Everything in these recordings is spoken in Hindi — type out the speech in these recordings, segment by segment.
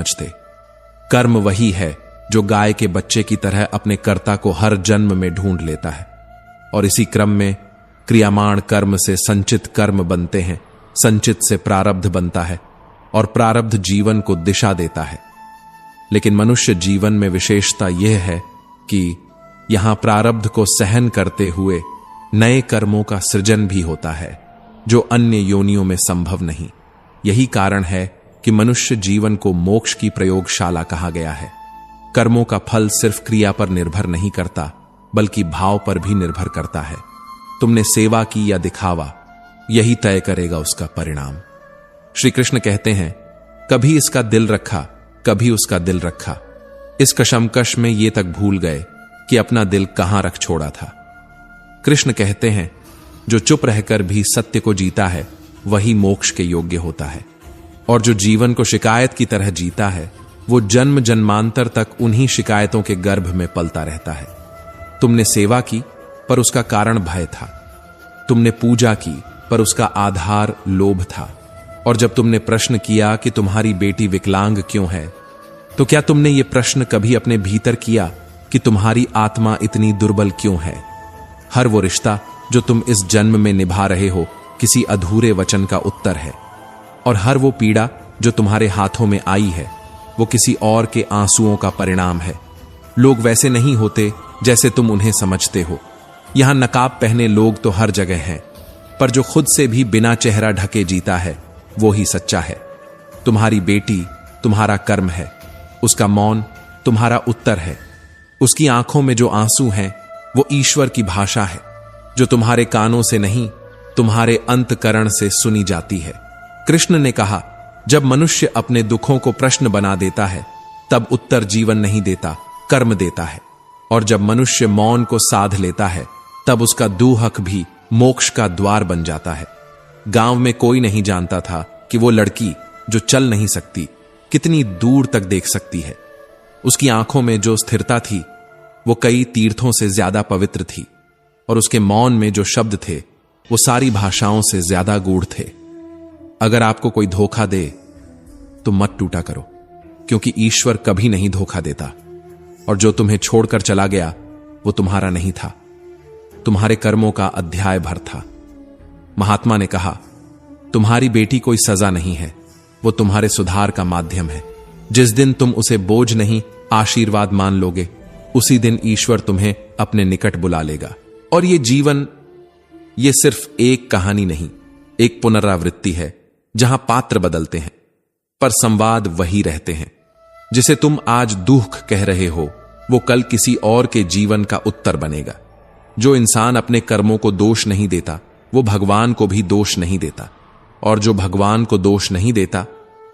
समझते। कर्म वही है जो गाय के बच्चे की तरह अपने कर्ता को हर जन्म में ढूंढ लेता है, और इसी क्रम में क्रियामाण कर्म से संचित कर्म बनते हैं, संचित से प्रारब्ध बनता है, और प्रारब्ध जीवन को दिशा देता है। लेकिन मनुष्य जीवन में विशेषता यह है कि यहां प्रारब्ध को सहन करते हुए नए कर्मों का सृजन भी होता है, जो अन्य योनियों में संभव नहीं। यही कारण है कि मनुष्य जीवन को मोक्ष की प्रयोगशाला कहा गया है। कर्मों का फल सिर्फ क्रिया पर निर्भर नहीं करता, बल्कि भाव पर भी निर्भर करता है। तुमने सेवा की या दिखावा, यही तय करेगा उसका परिणाम। श्री कृष्ण कहते हैं, कभी इसका दिल रखा, कभी उसका दिल रखा। इस कशमकश में ये तक भूल गए कि अपना दिल कहां रख छोड़ा था। कृष्ण कहते हैं, जो चुप रहकर भी सत्य को जीता है वही मोक्ष के योग्य होता है, और जो जीवन को शिकायत की तरह जीता है वो जन्म जन्मांतर तक उन्हीं शिकायतों के गर्भ में पलता रहता है। तुमने सेवा की पर उसका कारण भय था, तुमने पूजा की पर उसका आधार लोभ था, और जब तुमने प्रश्न किया कि तुम्हारी बेटी विकलांग क्यों है, तो क्या तुमने ये प्रश्न कभी अपने भीतर किया कि तुम्हारी आत्मा इतनी दुर्बल क्यों है? हर वो रिश्ता जो तुम इस जन्म में निभा रहे हो किसी अधूरे वचन का उत्तर है, और हर वो पीड़ा जो तुम्हारे हाथों में आई है वो किसी और के आंसुओं का परिणाम है। लोग वैसे नहीं होते जैसे तुम उन्हें समझते हो। यहां नकाब पहने लोग तो हर जगह हैं, पर जो खुद से भी बिना चेहरा ढके जीता है वो ही सच्चा है। तुम्हारी बेटी तुम्हारा कर्म है, उसका मौन तुम्हारा उत्तर है, उसकी आंखों में जो आंसू हैं वो ईश्वर की भाषा है, जो तुम्हारे कानों से नहीं तुम्हारे अंतकरण से सुनी जाती है। कृष्ण ने कहा, जब मनुष्य अपने दुखों को प्रश्न बना देता है तब उत्तर जीवन नहीं देता, कर्म देता है, और जब मनुष्य मौन को साध लेता है तब उसका दुहक भी मोक्ष का द्वार बन जाता है। गांव में कोई नहीं जानता था कि वो लड़की जो चल नहीं सकती कितनी दूर तक देख सकती है। उसकी आंखों में जो स्थिरता थी वो कई तीर्थों से ज्यादा पवित्र थी, और उसके मौन में जो शब्द थे वो सारी भाषाओं से ज्यादा गूढ़ थे। अगर आपको कोई धोखा दे तो मत टूटा करो, क्योंकि ईश्वर कभी नहीं धोखा देता, और जो तुम्हें छोड़कर चला गया वो तुम्हारा नहीं था, तुम्हारे कर्मों का अध्याय भर था। महात्मा ने कहा, तुम्हारी बेटी कोई सजा नहीं है, वो तुम्हारे सुधार का माध्यम है। जिस दिन तुम उसे बोझ नहीं आशीर्वाद मान लोगे, उसी दिन ईश्वर तुम्हें अपने निकट बुला लेगा। और ये जीवन, ये सिर्फ एक कहानी नहीं, एक पुनरावृत्ति है जहां पात्र बदलते हैं पर संवाद वही रहते हैं। जिसे तुम आज दुख कह रहे हो वो कल किसी और के जीवन का उत्तर बनेगा। जो इंसान अपने कर्मों को दोष नहीं देता वो भगवान को भी दोष नहीं देता, और जो भगवान को दोष नहीं देता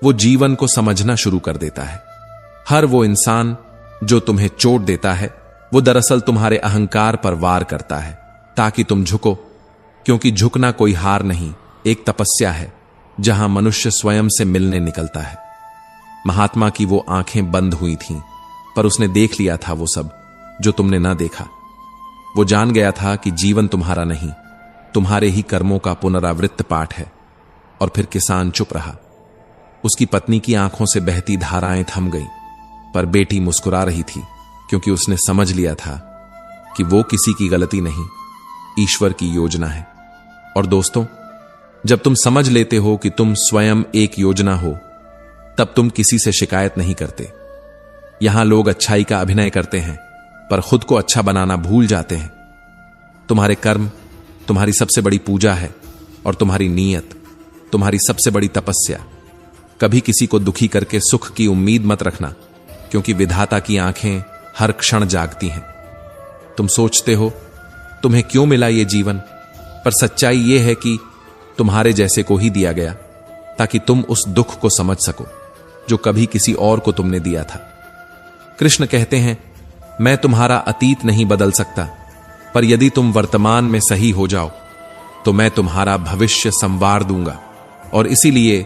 वो जीवन को समझना शुरू कर देता है। हर वो इंसान जो तुम्हें चोट देता है वो दरअसल तुम्हारे अहंकार पर वार करता है ताकि तुम झुको, क्योंकि झुकना कोई हार नहीं, एक तपस्या है जहां मनुष्य स्वयं से मिलने निकलता है। महात्मा की वो आंखें बंद हुई थीं, पर उसने देख लिया था वो सब जो तुमने ना देखा। वो जान गया था कि जीवन तुम्हारा नहीं, तुम्हारे ही कर्मों का पुनरावृत्त पाठ है। और फिर किसान चुप रहा। उसकी पत्नी की आंखों से बहती धाराएं थम गईं, पर बेटी मुस्कुरा रही थी, क्योंकि उसने समझ लिया था कि वो किसी की गलती नहीं, ईश्वर की योजना है। और दोस्तों, जब तुम समझ लेते हो कि तुम स्वयं एक योजना हो, तब तुम किसी से शिकायत नहीं करते। यहां लोग अच्छाई का अभिनय करते हैं पर खुद को अच्छा बनाना भूल जाते हैं। तुम्हारे कर्म तुम्हारी सबसे बड़ी पूजा है, और तुम्हारी नीयत तुम्हारी सबसे बड़ी तपस्या। कभी किसी को दुखी करके सुख की उम्मीद मत रखना, क्योंकि विधाता की आंखें हर क्षण जागती हैं। तुम सोचते हो तुम्हें क्यों मिला ये जीवन, पर सच्चाई ये है कि तुम्हारे जैसे को ही दिया गया ताकि तुम उस दुख को समझ सको जो कभी किसी और को तुमने दिया था। कृष्ण कहते हैं, मैं तुम्हारा अतीत नहीं बदल सकता, पर यदि तुम वर्तमान में सही हो जाओ तो मैं तुम्हारा भविष्य संवार दूंगा। और इसीलिए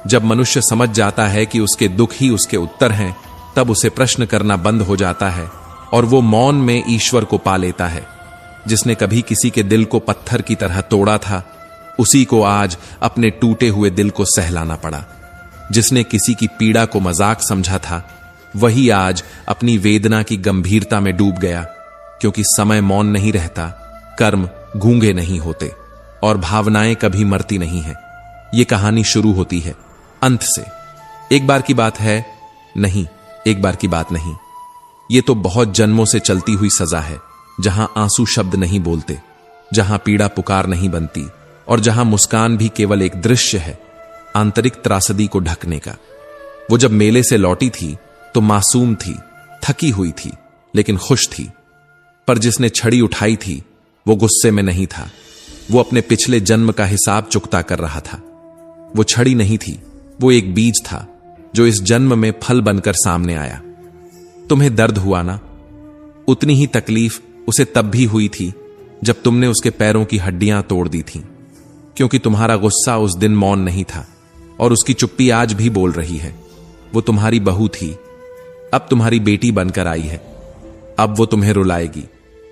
जब मनुष्य समझ जाता है कि उसके दुख ही उसके उत्तर हैं, तब उसे प्रश्न करना बंद हो जाता है, और वो मौन में ईश्वर को पा लेता है। जिसने कभी किसी के दिल को पत्थर की तरह तोड़ा था, उसी को आज अपने टूटे हुए दिल को सहलाना पड़ा। जिसने किसी की पीड़ा को मजाक समझा था, वही आज अपनी वेदना की गंभीरता में डूब गया, क्योंकि समय मौन नहीं रहता, कर्म गूंगे नहीं होते और भावनाएं कभी मरती नहीं है। ये कहानी शुरू होती है अंत से। एक बार की बात है नहीं, एक बार की बात नहीं, ये तो बहुत जन्मों से चलती हुई सजा है, जहां आंसू शब्द नहीं बोलते, जहां पीड़ा पुकार नहीं बनती और जहां मुस्कान भी केवल एक दृश्य है आंतरिक त्रासदी को ढकने का। वो जब मेले से लौटी थी तो मासूम थी, थकी हुई थी, लेकिन खुश थी। पर जिसने छड़ी उठाई थी वो गुस्से में नहीं था, वो अपने पिछले जन्म का हिसाब चुकता कर रहा था। वो छड़ी नहीं थी, वो एक बीज था जो इस जन्म में फल बनकर सामने आया। तुम्हें दर्द हुआ ना, उतनी ही तकलीफ उसे तब भी हुई थी जब तुमने उसके पैरों की हड्डियां तोड़ दी थीं, क्योंकि तुम्हारा गुस्सा उस दिन मौन नहीं था और उसकी चुप्पी आज भी बोल रही है। वो तुम्हारी बहू थी, अब तुम्हारी बेटी बनकर आई है। अब वो तुम्हें रुलाएगी,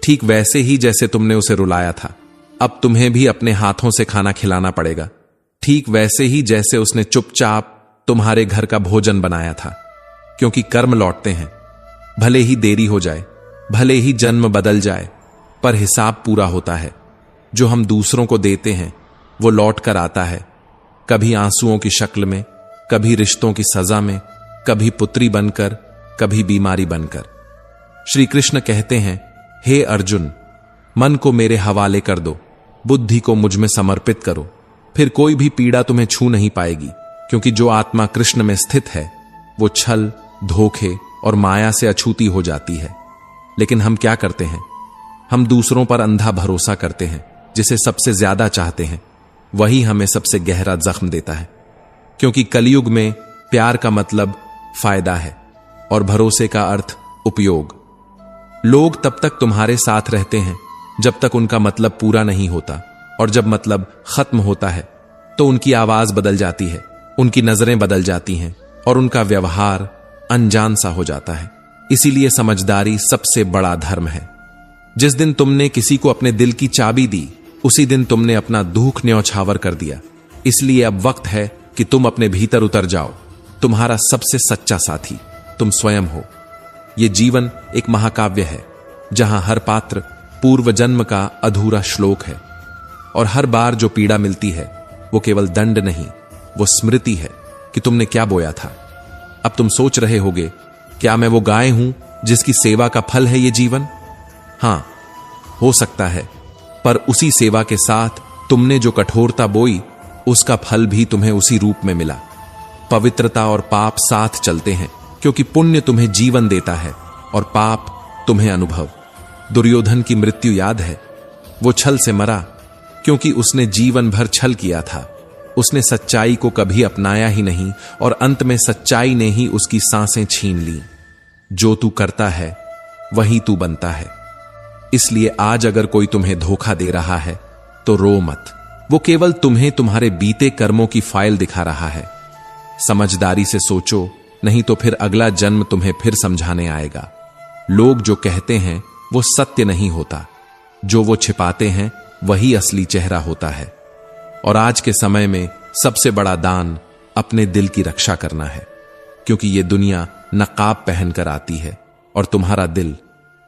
ठीक वैसे ही जैसे तुमने उसे रुलाया था। अब तुम्हें भी अपने हाथों से खाना खिलाना पड़ेगा, ठीक वैसे ही जैसे उसने चुपचाप तुम्हारे घर का भोजन बनाया था। क्योंकि कर्म लौटते हैं, भले ही देरी हो जाए, भले ही जन्म बदल जाए, पर हिसाब पूरा होता है। जो हम दूसरों को देते हैं वो लौट कर आता है, कभी आंसुओं की शक्ल में, कभी रिश्तों की सजा में, कभी पुत्री बनकर, कभी बीमारी बनकर। श्री कृष्ण कहते हैं, हे अर्जुन, मन को मेरे हवाले कर दो, बुद्धि को मुझ में समर्पित करो, फिर कोई भी पीड़ा तुम्हें छू नहीं पाएगी। क्योंकि जो आत्मा कृष्ण में स्थित है वो छल, धोखे और माया से अछूती हो जाती है। लेकिन हम क्या करते हैं? हम दूसरों पर अंधा भरोसा करते हैं। जिसे सबसे ज्यादा चाहते हैं वही हमें सबसे गहरा जख्म देता है। क्योंकि कलयुग में प्यार का मतलब फायदा है और भरोसे का अर्थ उपयोग। लोग तब तक तुम्हारे साथ रहते हैं जब तक उनका मतलब पूरा नहीं होता, और जब मतलब खत्म होता है तो उनकी आवाज बदल जाती है, उनकी नजरें बदल जाती हैं और उनका व्यवहार अनजान सा हो जाता है। इसीलिए समझदारी सबसे बड़ा धर्म है। जिस दिन तुमने किसी को अपने दिल की चाबी दी, उसी दिन तुमने अपना दुख न्यौछावर कर दिया। इसलिए अब वक्त है कि तुम अपने भीतर उतर जाओ। तुम्हारा सबसे सच्चा साथी तुम स्वयं हो। यह जीवन एक महाकाव्य है जहां हर पात्र पूर्व जन्म का अधूरा श्लोक है, और हर बार जो पीड़ा मिलती है वो केवल दंड नहीं, वो स्मृति है कि तुमने क्या बोया था। अब तुम सोच रहे होगे, क्या मैं वो गाय हूं जिसकी सेवा का फल है ये जीवन? हां, हो सकता है, पर उसी सेवा के साथ तुमने जो कठोरता बोई उसका फल भी तुम्हें उसी रूप में मिला। पवित्रता और पाप साथ चलते हैं, क्योंकि पुण्य तुम्हें जीवन देता है और पाप तुम्हें अनुभव। दुर्योधन की मृत्यु याद है? वो छल से मरा क्योंकि उसने जीवन भर छल किया था। उसने सच्चाई को कभी अपनाया ही नहीं और अंत में सच्चाई ने ही उसकी सांसें छीन ली। जो तू करता है वही तू बनता है। इसलिए आज अगर कोई तुम्हें धोखा दे रहा है तो रो मत। वो केवल तुम्हें तुम्हारे बीते कर्मों की फाइल दिखा रहा है। समझदारी से सोचो, नहीं तो फिर अगला जन्म तुम्हें फिर समझाने आएगा। लोग जो कहते हैं वो सत्य नहीं होता, जो वो छिपाते हैं वही असली चेहरा होता है। और आज के समय में सबसे बड़ा दान अपने दिल की रक्षा करना है, क्योंकि ये दुनिया नकाब पहनकर आती है और तुम्हारा दिल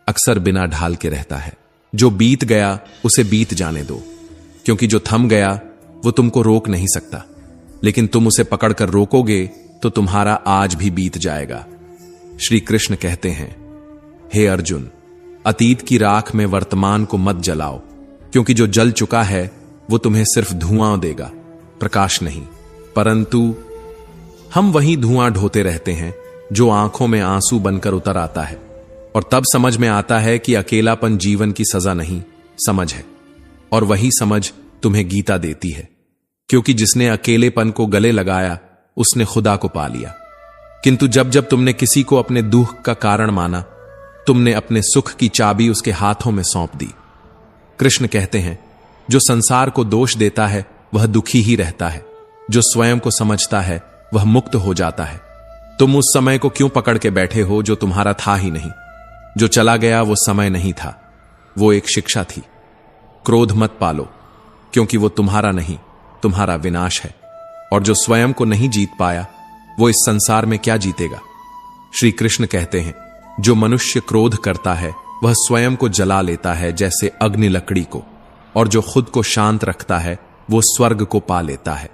अक्सर बिना ढाल के रहता है। जो बीत गया उसे बीत जाने दो, क्योंकि जो थम गया वो तुमको रोक नहीं सकता, लेकिन तुम उसे पकड़कर रोकोगे तो तुम्हारा आज भी बीत जाएगा। श्री कृष्ण कहते हैं, हे अर्जुन, अतीत की राख में वर्तमान को मत जलाओ, क्योंकि जो जल चुका है वो तुम्हें सिर्फ धुआं देगा, प्रकाश नहीं। परंतु हम वही धुआं ढोते रहते हैं जो आंखों में आंसू बनकर उतर आता है, और तब समझ में आता है कि अकेलापन जीवन की सजा नहीं, समझ है। और वही समझ तुम्हें गीता देती है, क्योंकि जिसने अकेलेपन को गले लगाया उसने खुदा को पा लिया। किंतु जब जब तुमने किसी को अपने दुख का कारण माना, तुमने अपने सुख की चाबी उसके हाथों में सौंप दी। कृष्ण कहते हैं, जो संसार को दोष देता है वह दुखी ही रहता है, जो स्वयं को समझता है वह मुक्त हो जाता है। तुम उस समय को क्यों पकड़ के बैठे हो जो तुम्हारा था ही नहीं? जो चला गया वो समय नहीं था, वो एक शिक्षा थी। क्रोध मत पालो, क्योंकि वो तुम्हारा नहीं, तुम्हारा विनाश है। और जो स्वयं को नहीं जीत पाया वो इस संसार में क्या जीतेगा? श्री कृष्ण कहते हैं, जो मनुष्य क्रोध करता है वह स्वयं को जला लेता है जैसे अग्नि लकड़ी को, और जो खुद को शांत रखता है वो स्वर्ग को पा लेता है।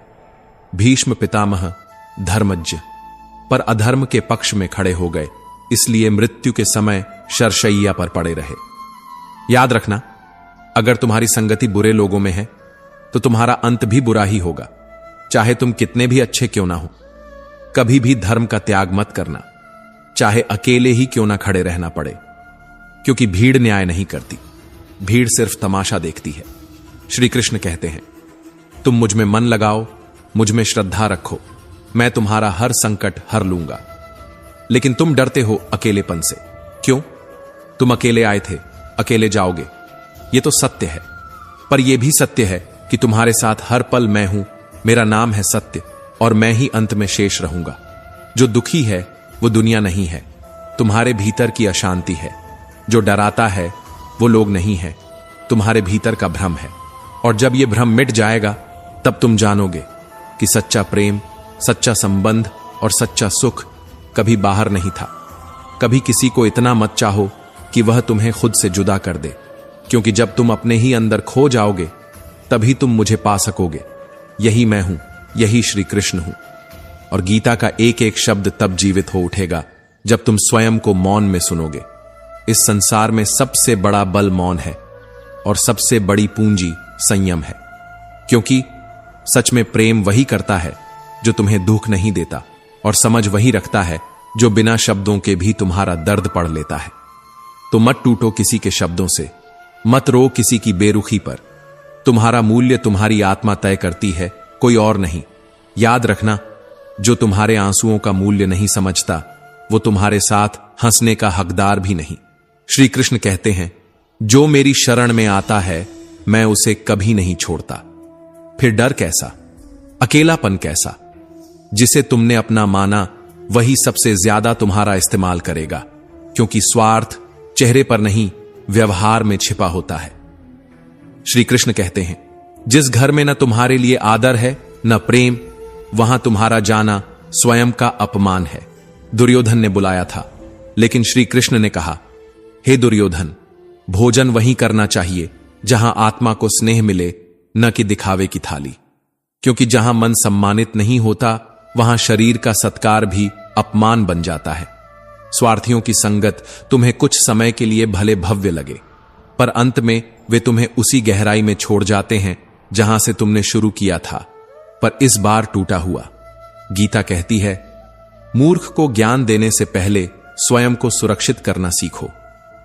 भीष्म पितामह धर्मज्ञ पर अधर्म के पक्ष में खड़े हो गए, इसलिए मृत्यु के समय शरशैया पर पड़े रहे। याद रखना, अगर तुम्हारी संगति बुरे लोगों में है तो तुम्हारा अंत भी बुरा ही होगा, चाहे तुम कितने भी अच्छे क्यों ना हो। कभी भी धर्म का त्याग मत करना, चाहे अकेले ही क्यों ना खड़े रहना पड़े, क्योंकि भीड़ न्याय नहीं करती, भीड़ सिर्फ तमाशा देखती है। श्री कृष्ण कहते हैं, तुम मुझ में मन लगाओ, मुझ में श्रद्धा रखो, मैं तुम्हारा हर संकट हर लूंगा। लेकिन तुम डरते हो अकेलेपन से। क्यों? तुम अकेले आए थे, अकेले जाओगे, ये तो सत्य है। पर यह भी सत्य है कि तुम्हारे साथ हर पल मैं हूं, मेरा नाम है सत्य, और मैं ही अंत में शेष रहूंगा। जो दुखी है वो दुनिया नहीं है, तुम्हारे भीतर की अशांति है। जो डराता है वो लोग नहीं है, तुम्हारे भीतर का भ्रम है। और जब यह भ्रम मिट जाएगा तब तुम जानोगे कि सच्चा प्रेम, सच्चा संबंध और सच्चा सुख कभी बाहर नहीं था। कभी किसी को इतना मत चाहो कि वह तुम्हें खुद से जुदा कर दे, क्योंकि जब तुम अपने ही अंदर खो जाओगे तभी तुम मुझे पा सकोगे। यही मैं हूं, यही श्री कृष्ण हूं। और गीता का एक एक शब्द तब जीवित हो उठेगा जब तुम स्वयं को मौन में सुनोगे। इस संसार में सबसे बड़ा बल मौन है और सबसे बड़ी पूंजी संयम है, क्योंकि सच में प्रेम वही करता है जो तुम्हें दुख नहीं देता, और समझ वही रखता है जो बिना शब्दों के भी तुम्हारा दर्द पढ़ लेता है। तो मत टूटो किसी के शब्दों से, मत रो किसी की बेरुखी पर। तुम्हारा मूल्य तुम्हारी आत्मा तय करती है, कोई और नहीं। याद रखना, जो तुम्हारे आंसुओं का मूल्य नहीं समझता वो तुम्हारे साथ हंसने का हकदार भी नहीं। श्री कृष्ण कहते हैं, जो मेरी शरण में आता है मैं उसे कभी नहीं छोड़ता। फिर डर कैसा, अकेलापन कैसा? जिसे तुमने अपना माना वही सबसे ज्यादा तुम्हारा इस्तेमाल करेगा, क्योंकि स्वार्थ चेहरे पर नहीं व्यवहार में छिपा होता है। श्री कृष्ण कहते हैं, जिस घर में न तुम्हारे लिए आदर है न प्रेम, वहां तुम्हारा जाना स्वयं का अपमान है। दुर्योधन ने बुलाया था, लेकिन श्री कृष्ण ने कहा, हे दुर्योधन, भोजन वहीं करना चाहिए जहां आत्मा को स्नेह मिले, न कि दिखावे की थाली। क्योंकि जहां मन सम्मानित नहीं होता वहां शरीर का सत्कार भी अपमान बन जाता है। स्वार्थियों की संगत तुम्हें कुछ समय के लिए भले भव्य लगे, पर अंत में वे तुम्हें उसी गहराई में छोड़ जाते हैं जहां से तुमने शुरू किया था, पर इस बार टूटा हुआ। गीता कहती है, मूर्ख को ज्ञान देने से पहले स्वयं को सुरक्षित करना सीखो,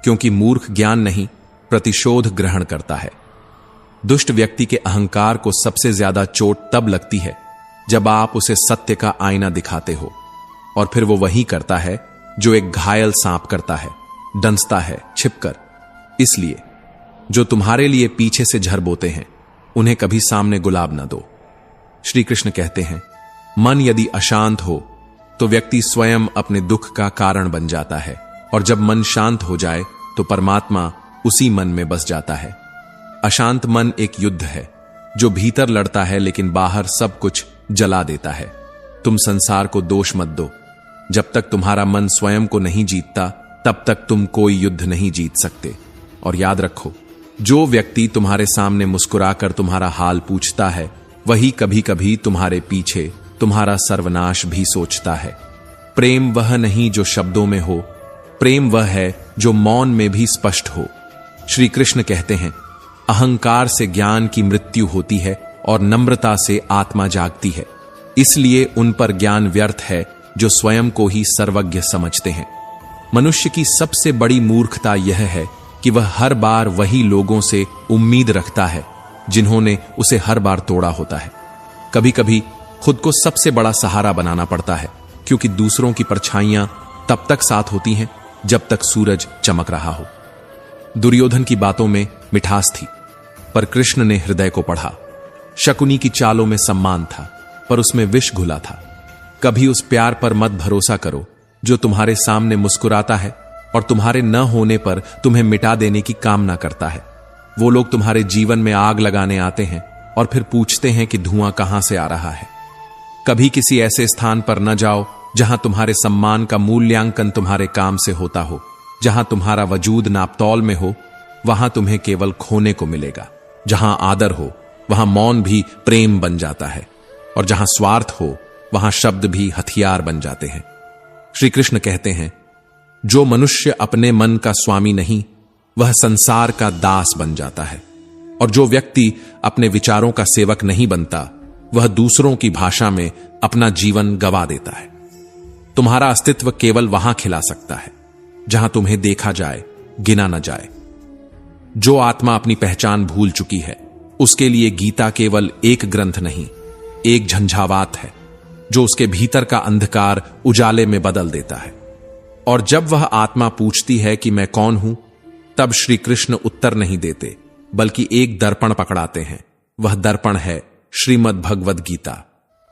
क्योंकि मूर्ख ज्ञान नहीं प्रतिशोध ग्रहण करता है। दुष्ट व्यक्ति के अहंकार को सबसे ज्यादा चोट तब लगती है जब आप उसे सत्य का आईना दिखाते हो, और फिर वो वही करता है जो एक घायल सांप करता है, डंसता है छिपकर। इसलिए जो तुम्हारे लिए पीछे से झर बोते हैं उन्हें कभी सामने गुलाब न दो। श्री कृष्ण कहते हैं, मन यदि अशांत हो तो व्यक्ति स्वयं अपने दुख का कारण बन जाता है, और जब मन शांत हो जाए तो परमात्मा उसी मन में बस जाता है। अशांत मन एक युद्ध है जो भीतर लड़ता है लेकिन बाहर सब कुछ जला देता है। तुम संसार को दोष मत दो। जब तक तुम्हारा मन स्वयं को नहीं जीतता तब तक तुम कोई युद्ध नहीं जीत सकते। और याद रखो, जो व्यक्ति तुम्हारे सामने मुस्कुराकर तुम्हारा हाल पूछता है वही कभी कभी तुम्हारे पीछे तुम्हारा सर्वनाश भी सोचता है। प्रेम वह नहीं जो शब्दों में हो, प्रेम वह है जो मौन में भी स्पष्ट हो। श्री कृष्ण कहते हैं, अहंकार से ज्ञान की मृत्यु होती है और नम्रता से आत्मा जागती है। इसलिए उन पर ज्ञान व्यर्थ है जो स्वयं को ही सर्वज्ञ समझते हैं। मनुष्य की सबसे बड़ी मूर्खता यह है कि वह हर बार वही लोगों से उम्मीद रखता है जिन्होंने उसे हर बार तोड़ा होता है। कभी कभी खुद को सबसे बड़ा सहारा बनाना पड़ता है, क्योंकि दूसरों की परछाइयां तब तक साथ होती हैं जब तक सूरज चमक रहा हो। दुर्योधन की बातों में मिठास थी, पर कृष्ण ने हृदय को पढ़ा। शकुनी की चालों में सम्मान था, पर उसमें विष घुला था। कभी उस प्यार पर मत भरोसा करो जो तुम्हारे सामने मुस्कुराता है और तुम्हारे न होने पर तुम्हें मिटा देने की कामना करता है। वो लोग तुम्हारे जीवन में आग लगाने आते हैं और फिर पूछते हैं कि धुआं कहां से आ रहा है। कभी किसी ऐसे स्थान पर न जाओ जहां तुम्हारे सम्मान का मूल्यांकन तुम्हारे काम से होता हो। जहां तुम्हारा वजूद नापतौल में हो, वहां तुम्हें केवल खोने को मिलेगा। जहां आदर हो, वहां मौन भी प्रेम बन जाता है, और जहां स्वार्थ हो, वहां शब्द भी हथियार बन जाते हैं। श्री कृष्ण कहते हैं, जो मनुष्य अपने मन का स्वामी नहीं, वह संसार का दास बन जाता है, और जो व्यक्ति अपने विचारों का सेवक नहीं बनता, वह दूसरों की भाषा में अपना जीवन गवा देता है। तुम्हारा अस्तित्व केवल वहां खिला सकता है जहां तुम्हें देखा जाए, गिना न जाए। जो आत्मा अपनी पहचान भूल चुकी है, उसके लिए गीता केवल एक ग्रंथ नहीं, एक झंझावात है जो उसके भीतर का अंधकार उजाले में बदल देता है। और जब वह आत्मा पूछती है कि मैं कौन हूं, तब श्री कृष्ण उत्तर नहीं देते, बल्कि एक दर्पण पकड़ाते हैं। वह दर्पण है श्रीमद् भगवद गीता।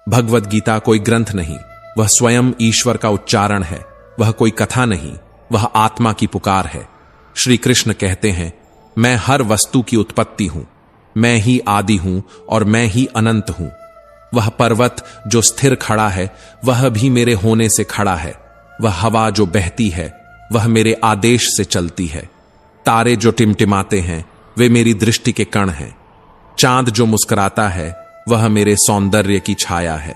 भगवद गीता कोई ग्रंथ नहीं, वह स्वयं ईश्वर का उच्चारण है। वह कोई कथा नहीं, वह आत्मा की पुकार है। श्री कृष्ण कहते हैं, मैं हर वस्तु की उत्पत्ति हूं, मैं ही आदि हूं और मैं ही अनंत हूं। वह पर्वत जो स्थिर खड़ा है, वह भी मेरे होने से खड़ा है। वह हवा जो बहती है, वह मेरे आदेश से चलती है। तारे जो टिमटिमाते हैं, वे मेरी दृष्टि के कण हैं। चांद जो मुस्कुराता है, वह मेरे सौंदर्य की छाया है।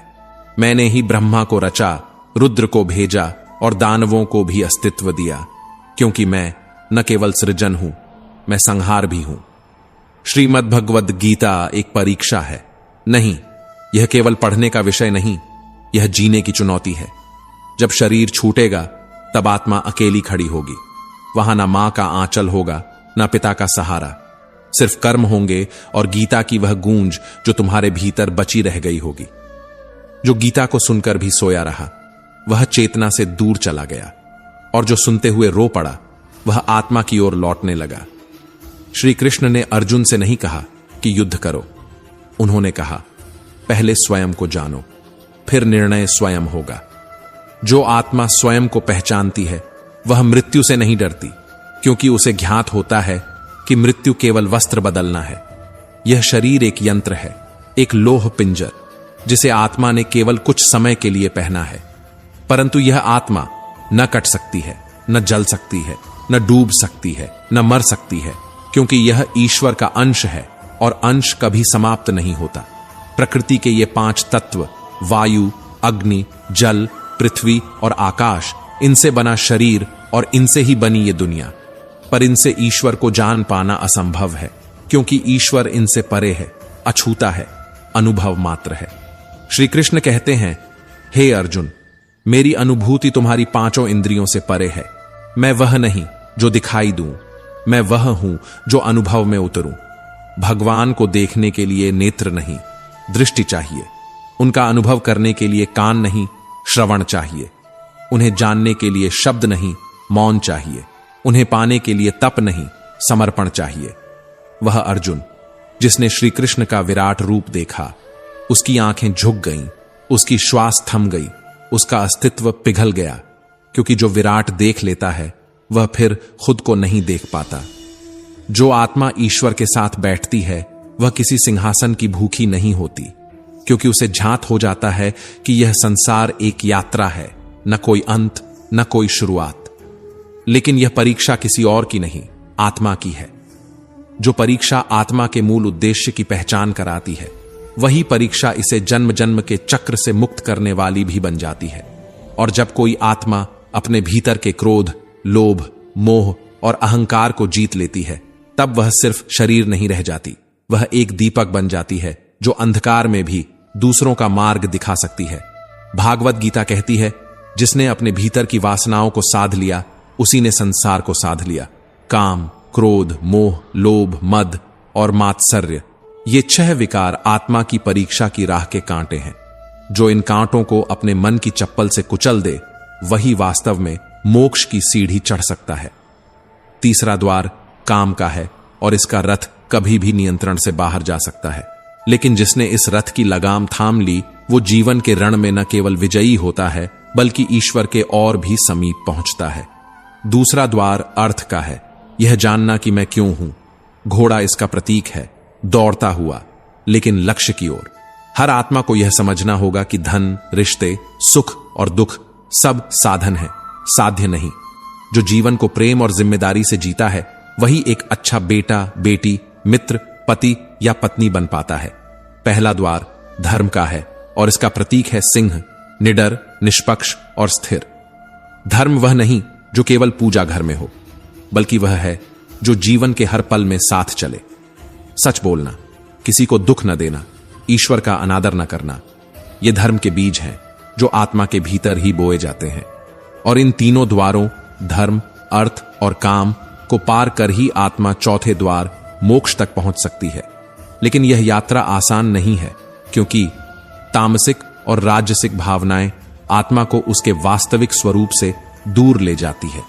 मैंने ही ब्रह्मा को रचा, रुद्र को भेजा और दानवों को भी अस्तित्व दिया, क्योंकि मैं न केवल सृजन हूं, मैं संहार भी हूं। श्रीमद् भगवद गीता एक परीक्षा है। नहीं, यह केवल पढ़ने का विषय नहीं, यह जीने की चुनौती है। जब शरीर छूटेगा, तब आत्मा अकेली खड़ी होगी। वहां ना मां का आंचल होगा, ना पिता का सहारा, सिर्फ कर्म होंगे और गीता की वह गूंज जो तुम्हारे भीतर बची रह गई होगी। जो गीता को सुनकर भी सोया रहा, वह चेतना से दूर चला गया, और जो सुनते हुए रो पड़ा, वह आत्मा की ओर लौटने लगा। श्री कृष्ण ने अर्जुन से नहीं कहा कि युद्ध करो। उन्होंने कहा, पहले स्वयं को जानो, फिर निर्णय स्वयं होगा। जो आत्मा स्वयं को पहचानती है, वह मृत्यु से नहीं डरती, क्योंकि उसे ज्ञात होता है कि मृत्यु केवल वस्त्र बदलना है। यह शरीर एक यंत्र है, एक लोह पिंजर, जिसे आत्मा ने केवल कुछ समय के लिए पहना है। परंतु यह आत्मा न कट सकती है, न जल सकती है, न डूब सकती है, न मर सकती है, क्योंकि यह ईश्वर का अंश है, और अंश कभी समाप्त नहीं होता। प्रकृति के ये 5 तत्व, वायु, अग्नि, जल, पृथ्वी और आकाश, इनसे बना शरीर और इनसे ही बनी ये दुनिया। पर इनसे ईश्वर को जान पाना असंभव है, क्योंकि ईश्वर इनसे परे है, अछूता है, अनुभव मात्र है। श्री कृष्ण कहते हैं, हे अर्जुन, मेरी अनुभूति तुम्हारी 5 इंद्रियों से परे है। मैं वह नहीं जो दिखाई दूं, मैं वह हूं जो अनुभव में उतरूं। भगवान को देखने के लिए नेत्र नहीं, दृष्टि चाहिए। उनका अनुभव करने के लिए कान नहीं, श्रवण चाहिए। उन्हें जानने के लिए शब्द नहीं, मौन चाहिए। उन्हें पाने के लिए तप नहीं, समर्पण चाहिए। वह अर्जुन जिसने श्री कृष्ण का विराट रूप देखा, उसकी आंखें झुक गईं, उसकी श्वास थम गई, उसका अस्तित्व पिघल गया, क्योंकि जो विराट देख लेता है, वह फिर खुद को नहीं देख पाता। जो आत्मा ईश्वर के साथ बैठती है, वह किसी सिंहासन की भूखी नहीं होती, क्योंकि उसे झांत हो जाता है कि यह संसार एक यात्रा है, न कोई अंत, न कोई शुरुआत। लेकिन यह परीक्षा किसी और की नहीं, आत्मा की है। जो परीक्षा आत्मा के मूल उद्देश्य की पहचान कराती है, वही परीक्षा इसे जन्म जन्म के चक्र से मुक्त करने वाली भी बन जाती है। और जब कोई आत्मा अपने भीतर के क्रोध, लोभ, मोह और अहंकार को जीत लेती है, तब वह सिर्फ शरीर नहीं रह जाती, वह एक दीपक बन जाती है जो अंधकार में भी दूसरों का मार्ग दिखा सकती है। भागवत गीता कहती है, जिसने अपने भीतर की वासनाओं को साध लिया, उसी ने संसार को साध लिया। काम, क्रोध, मोह, लोभ, मद और मात्सर्य, ये 6 विकार आत्मा की परीक्षा की राह के कांटे हैं। जो इन कांटों को अपने मन की चप्पल से कुचल दे, वही वास्तव में मोक्ष की सीढ़ी चढ़ सकता है। तीसरा द्वार काम का है, और इसका रथ कभी भी नियंत्रण से बाहर जा सकता है। लेकिन जिसने इस रथ की लगाम थाम ली, वो जीवन के रण में न केवल विजयी होता है, बल्कि ईश्वर के और भी समीप पहुंचता है। दूसरा द्वार अर्थ का है, यह जानना कि मैं क्यों हूं। घोड़ा इसका प्रतीक है, दौड़ता हुआ, लेकिन लक्ष्य की ओर। हर आत्मा को यह समझना होगा कि धन, रिश्ते, सुख और दुख सब साधन है, साध्य नहीं। जो जीवन को प्रेम और जिम्मेदारी से जीता है वही एक अच्छा बेटा, बेटी, मित्र, पति या पत्नी बन पाता है। पहला द्वार धर्म का है और इसका प्रतीक है सिंह, निडर, निष्पक्ष और स्थिर। धर्म वह नहीं जो केवल पूजा घर में हो, बल्कि वह है जो जीवन के हर पल में साथ चले। सच बोलना, किसी को दुख न देना, ईश्वर का अनादर न करना, ये धर्म के बीज हैं जो आत्मा के भीतर ही बोए जाते हैं। और इन तीनों द्वारों धर्म, अर्थ और काम को पार कर ही आत्मा चौथे द्वार मोक्ष तक पहुंच सकती है। लेकिन यह यात्रा आसान नहीं है, क्योंकि तामसिक और राजसिक भावनाएं आत्मा को उसके वास्तविक स्वरूप से दूर ले जाती है।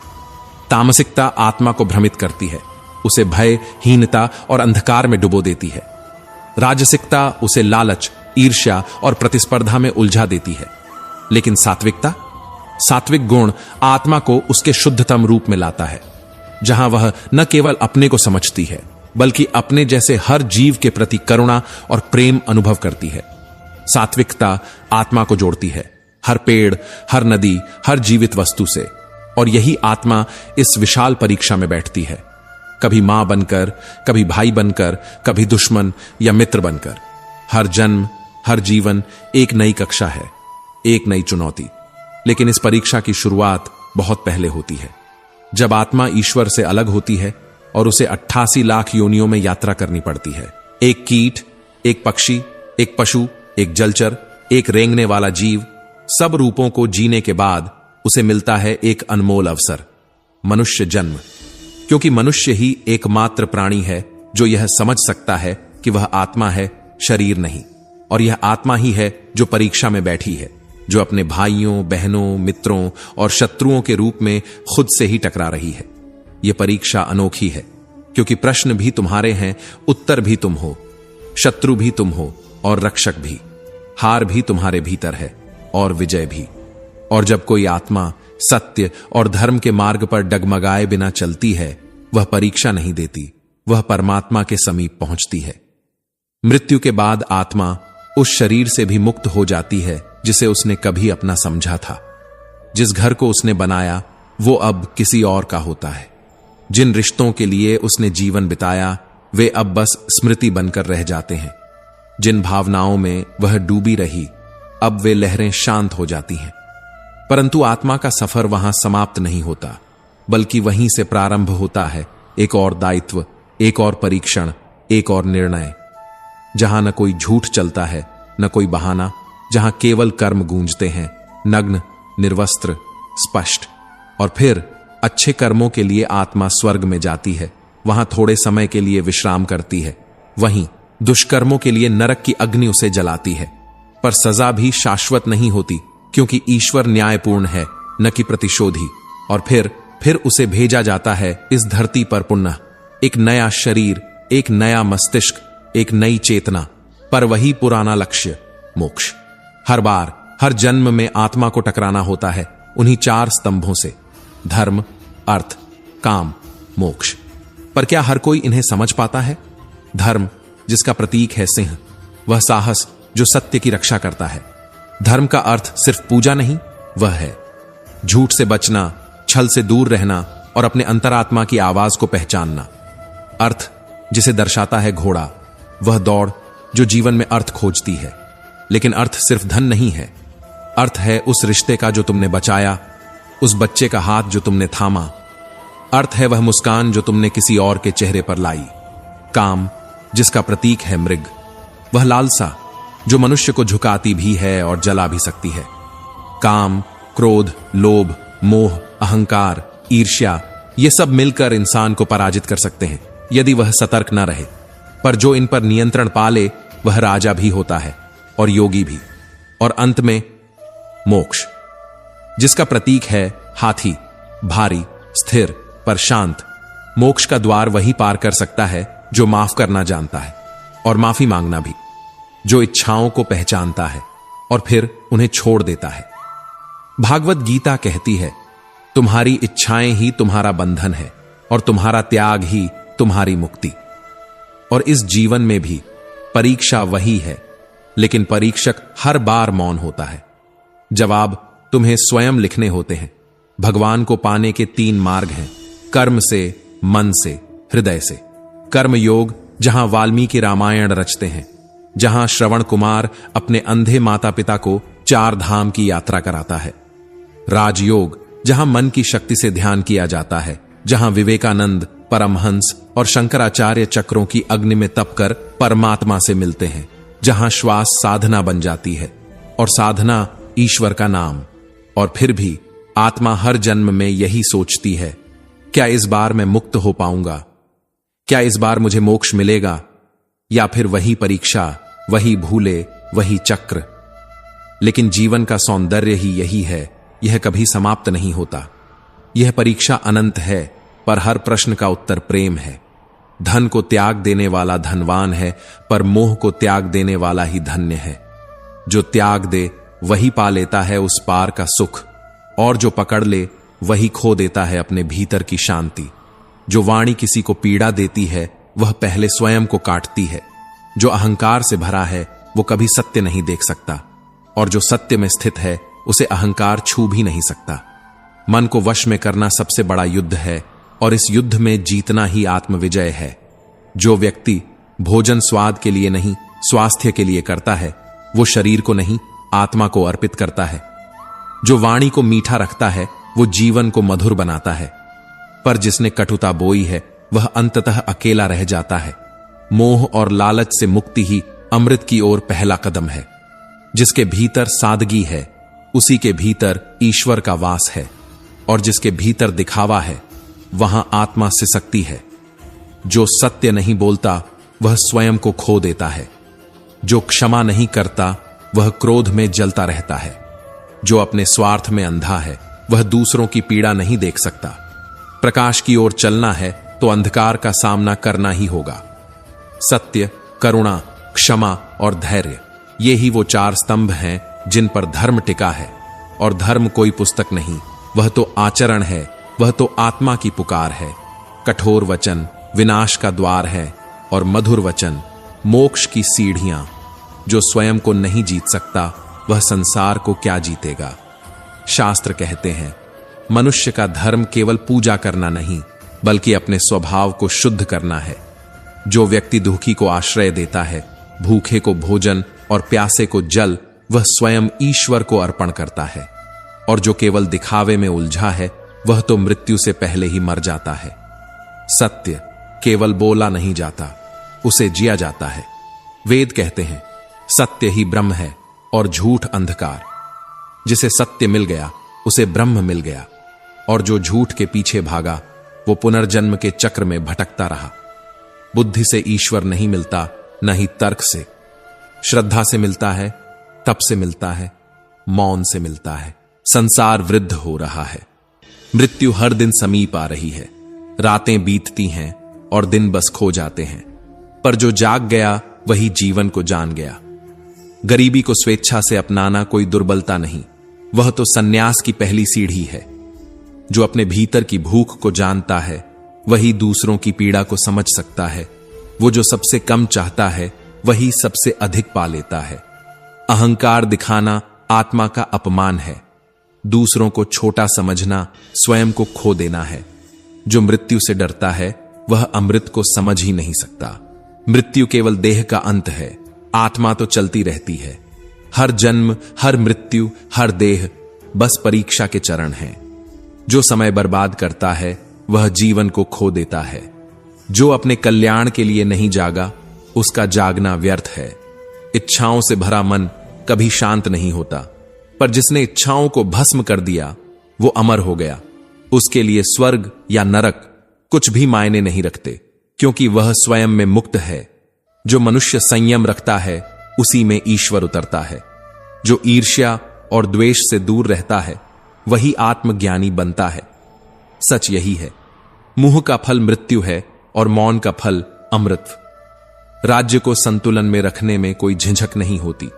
तामसिकता आत्मा को भ्रमित करती है, उसे भय, हीनता और अंधकार में डुबो देती है। राजसिकता उसे लालच, ईर्ष्या और प्रतिस्पर्धा में उलझा देती है। लेकिन सात्विक गुण आत्मा को उसके शुद्धतम रूप में लाता है, जहां वह न केवल अपने को समझती है, बल्कि अपने जैसे हर जीव के प्रति करुणा और प्रेम अनुभव करती है। सात्विकता आत्मा को जोड़ती है, हर पेड़, हर नदी, हर जीवित वस्तु से। और यही आत्मा इस विशाल परीक्षा में बैठती है, कभी मां बनकर, कभी भाई बनकर, कभी दुश्मन या मित्र बनकर। हर जन्म, हर जीवन एक नई कक्षा है, एक नई चुनौती। लेकिन इस परीक्षा की शुरुआत बहुत पहले होती है, जब आत्मा ईश्वर से अलग होती है और उसे 88 लाख योनियों में यात्रा करनी पड़ती है। एक कीट, एक पक्षी, एक पशु, एक जलचर, एक रेंगने वाला जीव, सब रूपों को जीने के बाद उसे मिलता है एक अनमोल अवसर, मनुष्य जन्म। क्योंकि मनुष्य ही एकमात्र प्राणी है जो यह समझ सकता है कि वह आत्मा है, शरीर नहीं। और यह आत्मा ही है जो परीक्षा में बैठी है, जो अपने भाइयों, बहनों, मित्रों और शत्रुओं के रूप में खुद से ही टकरा रही है। यह परीक्षा अनोखी है, क्योंकि प्रश्न भी तुम्हारे हैं, उत्तर भी तुम हो, शत्रु भी तुम हो और रक्षक भी। हार भी तुम्हारे भीतर है और विजय भी। और जब कोई आत्मा सत्य और धर्म के मार्ग पर डगमगाए बिना चलती है, वह परीक्षा नहीं देती, वह परमात्मा के समीप पहुंचती है। मृत्यु के बाद आत्मा उस शरीर से भी मुक्त हो जाती है जिसे उसने कभी अपना समझा था। जिस घर को उसने बनाया वो अब किसी और का होता है। जिन रिश्तों के लिए उसने जीवन बिताया वे अब बस स्मृति बनकर रह जाते हैं। जिन भावनाओं में वह डूबी रही अब वे लहरें शांत हो जाती हैं। परंतु आत्मा का सफर वहां समाप्त नहीं होता, बल्कि वहीं से प्रारंभ होता है एक और दायित्व, एक और परीक्षण, एक और निर्णय, जहां न कोई झूठ चलता है, न कोई बहाना, जहां केवल कर्म गूंजते हैं, नग्न, निर्वस्त्र, स्पष्ट। और फिर अच्छे कर्मों के लिए आत्मा स्वर्ग में जाती है, वहां थोड़े समय के लिए विश्राम करती है। वहीं दुष्कर्मों के लिए नरक की अग्नि उसे जलाती है। पर सजा भी शाश्वत नहीं होती, क्योंकि ईश्वर न्यायपूर्ण है, न कि प्रतिशोधी। और फिर उसे भेजा जाता है इस धरती पर पुनः, एक नया शरीर, एक नया मस्तिष्क, एक नई चेतना, पर वही पुराना लक्ष्य, मोक्ष। हर बार, हर जन्म में आत्मा को टकराना होता है उन्हीं 4 स्तंभों से, धर्म, अर्थ, काम, मोक्ष। पर क्या हर कोई इन्हें समझ पाता है? धर्म, जिसका प्रतीक है सिंह, वह साहस जो सत्य की रक्षा करता है। धर्म का अर्थ सिर्फ पूजा नहीं, वह है झूठ से बचना, छल से दूर रहना और अपने अंतरात्मा की आवाज को पहचानना। अर्थ, जिसे दर्शाता है घोड़ा, वह दौड़ जो जीवन में अर्थ खोजती है। लेकिन अर्थ सिर्फ धन नहीं है, अर्थ है उस रिश्ते का जो तुमने बचाया, उस बच्चे का हाथ जो तुमने थामा। अर्थ है वह मुस्कान जो तुमने किसी और के चेहरे पर लाई। काम, जिसका प्रतीक है मृग, वह लालसा जो मनुष्य को झुकाती भी है और जला भी सकती है। काम, क्रोध, लोभ, मोह, अहंकार, ईर्ष्या, ये सब मिलकर इंसान को पराजित कर सकते हैं यदि वह सतर्क न रहे। पर जो इन पर नियंत्रण पा ले वह राजा भी होता है और योगी भी। और अंत में मोक्ष, जिसका प्रतीक है हाथी, भारी, स्थिर पर शांत। मोक्ष का द्वार वही पार कर सकता है जो माफ करना जानता है और माफी मांगना भी, जो इच्छाओं को पहचानता है और फिर उन्हें छोड़ देता है। भागवत गीता कहती है, तुम्हारी इच्छाएं ही तुम्हारा बंधन है और तुम्हारा त्याग ही तुम्हारी मुक्ति। और इस जीवन में भी परीक्षा वही है, लेकिन परीक्षक हर बार मौन होता है। जवाब तुम्हें स्वयं लिखने होते हैं। भगवान को पाने के 3 मार्ग हैं, कर्म से, मन से, हृदय से। कर्म योग, जहां वाल्मीकि रामायण रचते हैं, जहां श्रवण कुमार अपने अंधे माता पिता को 4 धाम की यात्रा कराता है। राजयोग, जहां मन की शक्ति से ध्यान किया जाता है, जहां विवेकानंद, परमहंस और शंकराचार्य चक्रों की अग्नि में तपकर परमात्मा से मिलते हैं, जहां श्वास साधना बन जाती है और साधना ईश्वर का नाम। और फिर भी आत्मा हर जन्म में यही सोचती है, क्या इस बार मैं मुक्त हो पाऊंगा? क्या इस बार मुझे मोक्ष मिलेगा? या फिर वही परीक्षा, वही भूले, वही चक्र। लेकिन जीवन का सौंदर्य ही यही है, यह कभी समाप्त नहीं होता। यह परीक्षा अनंत है, पर हर प्रश्न का उत्तर प्रेम है। धन को त्याग देने वाला धनवान है, पर मोह को त्याग देने वाला ही धन्य है। जो त्याग दे वही पा लेता है उस पार का सुख, और जो पकड़ ले वही खो देता है अपने भीतर की शांति। जो वाणी किसी को पीड़ा देती है वह पहले स्वयं को काटती है। जो अहंकार से भरा है वो कभी सत्य नहीं देख सकता, और जो सत्य में स्थित है उसे अहंकार छू भी नहीं सकता। मन को वश में करना सबसे बड़ा युद्ध है, और इस युद्ध में जीतना ही आत्मविजय है। जो व्यक्ति भोजन स्वाद के लिए नहीं, स्वास्थ्य के लिए करता है, वो शरीर को नहीं, आत्मा को अर्पित करता है। जो वाणी को मीठा रखता है वो जीवन को मधुर बनाता है, पर जिसने कटुता बोई है वह अंततः अकेला रह जाता है। मोह और लालच से मुक्ति ही अमृत की ओर पहला कदम है। जिसके भीतर सादगी है उसी के भीतर ईश्वर का वास है, और जिसके भीतर दिखावा है वहां आत्मा सिसकती है। जो सत्य नहीं बोलता वह स्वयं को खो देता है। जो क्षमा नहीं करता वह क्रोध में जलता रहता है। जो अपने स्वार्थ में अंधा है वह दूसरों की पीड़ा नहीं देख सकता। प्रकाश की ओर चलना है तो अंधकार का सामना करना ही होगा। सत्य, करुणा, क्षमा और धैर्य, ये ही वो 4 स्तंभ हैं जिन पर धर्म टिका है। और धर्म कोई पुस्तक नहीं, वह तो आचरण है, वह तो आत्मा की पुकार है। कठोर वचन विनाश का द्वार है, और मधुर वचन मोक्ष की सीढ़ियां। जो स्वयं को नहीं जीत सकता वह संसार को क्या जीतेगा। शास्त्र कहते हैं, मनुष्य का धर्म केवल पूजा करना नहीं, बल्कि अपने स्वभाव को शुद्ध करना है। जो व्यक्ति दुखी को आश्रय देता है, भूखे को भोजन और प्यासे को जल, वह स्वयं ईश्वर को अर्पण करता है। और जो केवल दिखावे में उलझा है वह तो मृत्यु से पहले ही मर जाता है। सत्य केवल बोला नहीं जाता, उसे जिया जाता है। वेद कहते हैं, सत्य ही ब्रह्म है और झूठ अंधकार। जिसे सत्य मिल गया उसे ब्रह्म मिल गया, और जो झूठ के पीछे भागा वो पुनर्जन्म के चक्र में भटकता रहा। बुद्धि से ईश्वर नहीं मिलता, न ही तर्क से। श्रद्धा से मिलता है, तप से मिलता है, मौन से मिलता है। संसार वृद्ध हो रहा है। मृत्यु हर दिन समीप आ रही है। रातें बीतती हैं और दिन बस खो जाते हैं, पर जो जाग गया वही जीवन को जान गया। गरीबी को स्वेच्छा से अपनाना कोई दुर्बलता नहीं, वह तो सन्यास की पहली सीढ़ी है। जो अपने भीतर की भूख को जानता है वही दूसरों की पीड़ा को समझ सकता है। वो जो सबसे कम चाहता है वही सबसे अधिक पा लेता है। अहंकार दिखाना आत्मा का अपमान है। दूसरों को छोटा समझना स्वयं को खो देना है। जो मृत्यु से डरता है वह अमृत को समझ ही नहीं सकता। मृत्यु केवल देह का अंत है, आत्मा तो चलती रहती है। हर जन्म, हर मृत्यु, हर देह बस परीक्षा के चरण हैं। जो समय बर्बाद करता है वह जीवन को खो देता है। जो अपने कल्याण के लिए नहीं जागा उसका जागना व्यर्थ है। इच्छाओं से भरा मन कभी शांत नहीं होता, पर जिसने इच्छाओं को भस्म कर दिया वो अमर हो गया। उसके लिए स्वर्ग या नरक कुछ भी मायने नहीं रखते, क्योंकि वह स्वयं में मुक्त है। जो मनुष्य संयम रखता है उसी में ईश्वर उतरता है। जो ईर्ष्या और द्वेष से दूर रहता है वही आत्मज्ञानी बनता है। सच यही है, मुंह का फल मृत्यु है और मौन का फल अमृत। राज्य को संतुलन में रखने में कोई झिझक नहीं होती,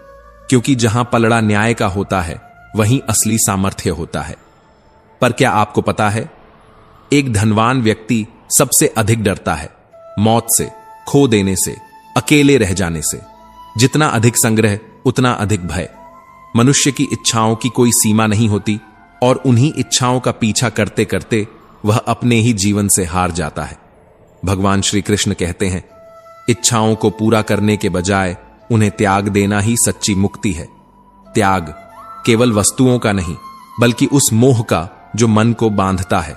क्योंकि जहां पलड़ा न्याय का होता है वहीं असली सामर्थ्य होता है। पर क्या आपको पता है, एक धनवान व्यक्ति सबसे अधिक डरता है मौत से, खो देने से, अकेले रह जाने से। जितना अधिक संग्रह उतना अधिक भय। मनुष्य की इच्छाओं की कोई सीमा नहीं होती और उन्हीं इच्छाओं का पीछा करते करते वह अपने ही जीवन से हार जाता है। भगवान श्री कृष्ण कहते हैं, इच्छाओं को पूरा करने के बजाय उन्हें त्याग देना ही सच्ची मुक्ति है। त्याग केवल वस्तुओं का नहीं, बल्कि उस मोह का जो मन को बांधता है।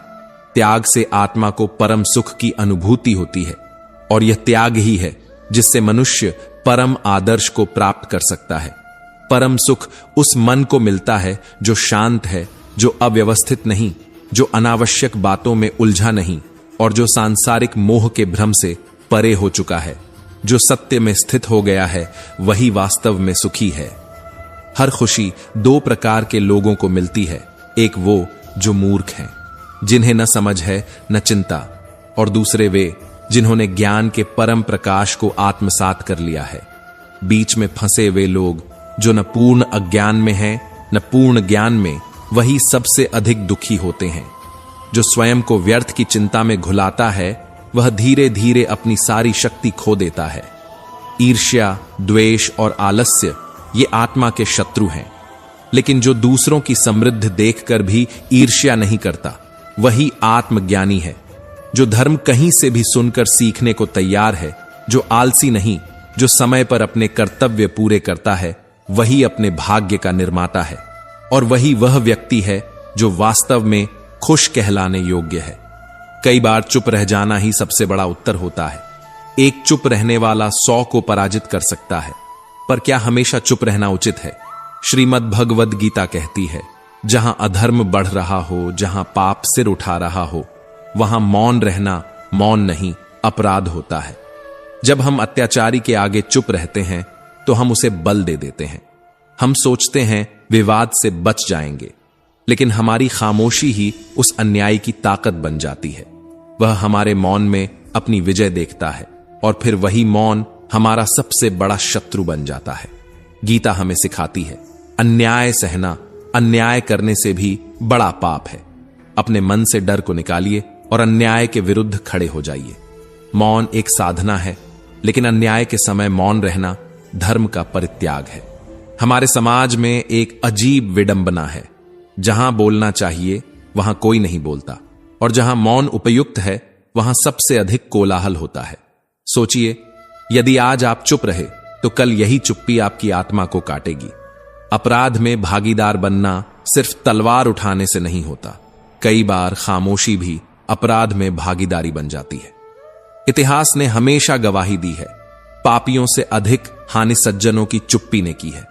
त्याग से आत्मा को परम सुख की अनुभूति होती है और यह त्याग ही है जिससे मनुष्य परम आदर्श को प्राप्त कर सकता है। परम सुख उस मन को मिलता है जो शांत है, जो अव्यवस्थित नहीं, जो अनावश्यक बातों में उलझा नहीं और जो सांसारिक मोह के भ्रम से परे हो चुका है। जो सत्य में स्थित हो गया है वही वास्तव में सुखी है। हर खुशी दो प्रकार के लोगों को मिलती है, एक वो जो मूर्ख हैं, जिन्हें न समझ है न चिंता, और दूसरे वे जिन्होंने ज्ञान के परम प्रकाश को आत्मसात कर लिया है। बीच में फंसे वे लोग जो न पूर्ण अज्ञान में हैं न पूर्ण ज्ञान में, वही सबसे अधिक दुखी होते हैं। जो स्वयं को व्यर्थ की चिंता में घुलाता है वह धीरे धीरे अपनी सारी शक्ति खो देता है। ईर्ष्या, द्वेष और आलस्य ये आत्मा के शत्रु हैं, लेकिन जो दूसरों की समृद्धि देखकर भी ईर्ष्या नहीं करता वही आत्मज्ञानी है। जो धर्म कहीं से भी सुनकर सीखने को तैयार है, जो आलसी नहीं, जो समय पर अपने कर्तव्य पूरे करता है, वही अपने भाग्य का निर्माता है और वही वह व्यक्ति है जो वास्तव में खुश कहलाने योग्य है। कई बार चुप रह जाना ही सबसे बड़ा उत्तर होता है। एक चुप रहने वाला 100 को पराजित कर सकता है, पर क्या हमेशा चुप रहना उचित है? श्रीमद् भगवद गीता कहती है, जहां अधर्म बढ़ रहा हो, जहां पाप सिर उठा रहा हो, वहां मौन रहना मौन नहीं अपराध होता है। जब हम अत्याचारी के आगे चुप रहते हैं तो हम उसे बल दे देते हैं। हम सोचते हैं विवाद से बच जाएंगे, लेकिन हमारी खामोशी ही उस अन्यायी की ताकत बन जाती है। वह हमारे मौन में अपनी विजय देखता है और फिर वही मौन हमारा सबसे बड़ा शत्रु बन जाता है। गीता हमें सिखाती है, अन्याय सहना अन्याय करने से भी बड़ा पाप है। अपने मन से डर को निकालिए और अन्याय के विरुद्ध खड़े हो जाइए। मौन एक साधना है, लेकिन अन्याय के समय मौन रहना धर्म का परित्याग है। हमारे समाज में एक अजीब विडंबना है, जहां बोलना चाहिए वहां कोई नहीं बोलता और जहां मौन उपयुक्त है वहां सबसे अधिक कोलाहल होता है। सोचिए, यदि आज आप चुप रहे तो कल यही चुप्पी आपकी आत्मा को काटेगी। अपराध में भागीदार बनना सिर्फ तलवार उठाने से नहीं होता, कई बार खामोशी भी अपराध में भागीदारी बन जाती है। इतिहास ने हमेशा गवाही दी है, पापियों से अधिक हानि सज्जनों की चुप्पी ने की है।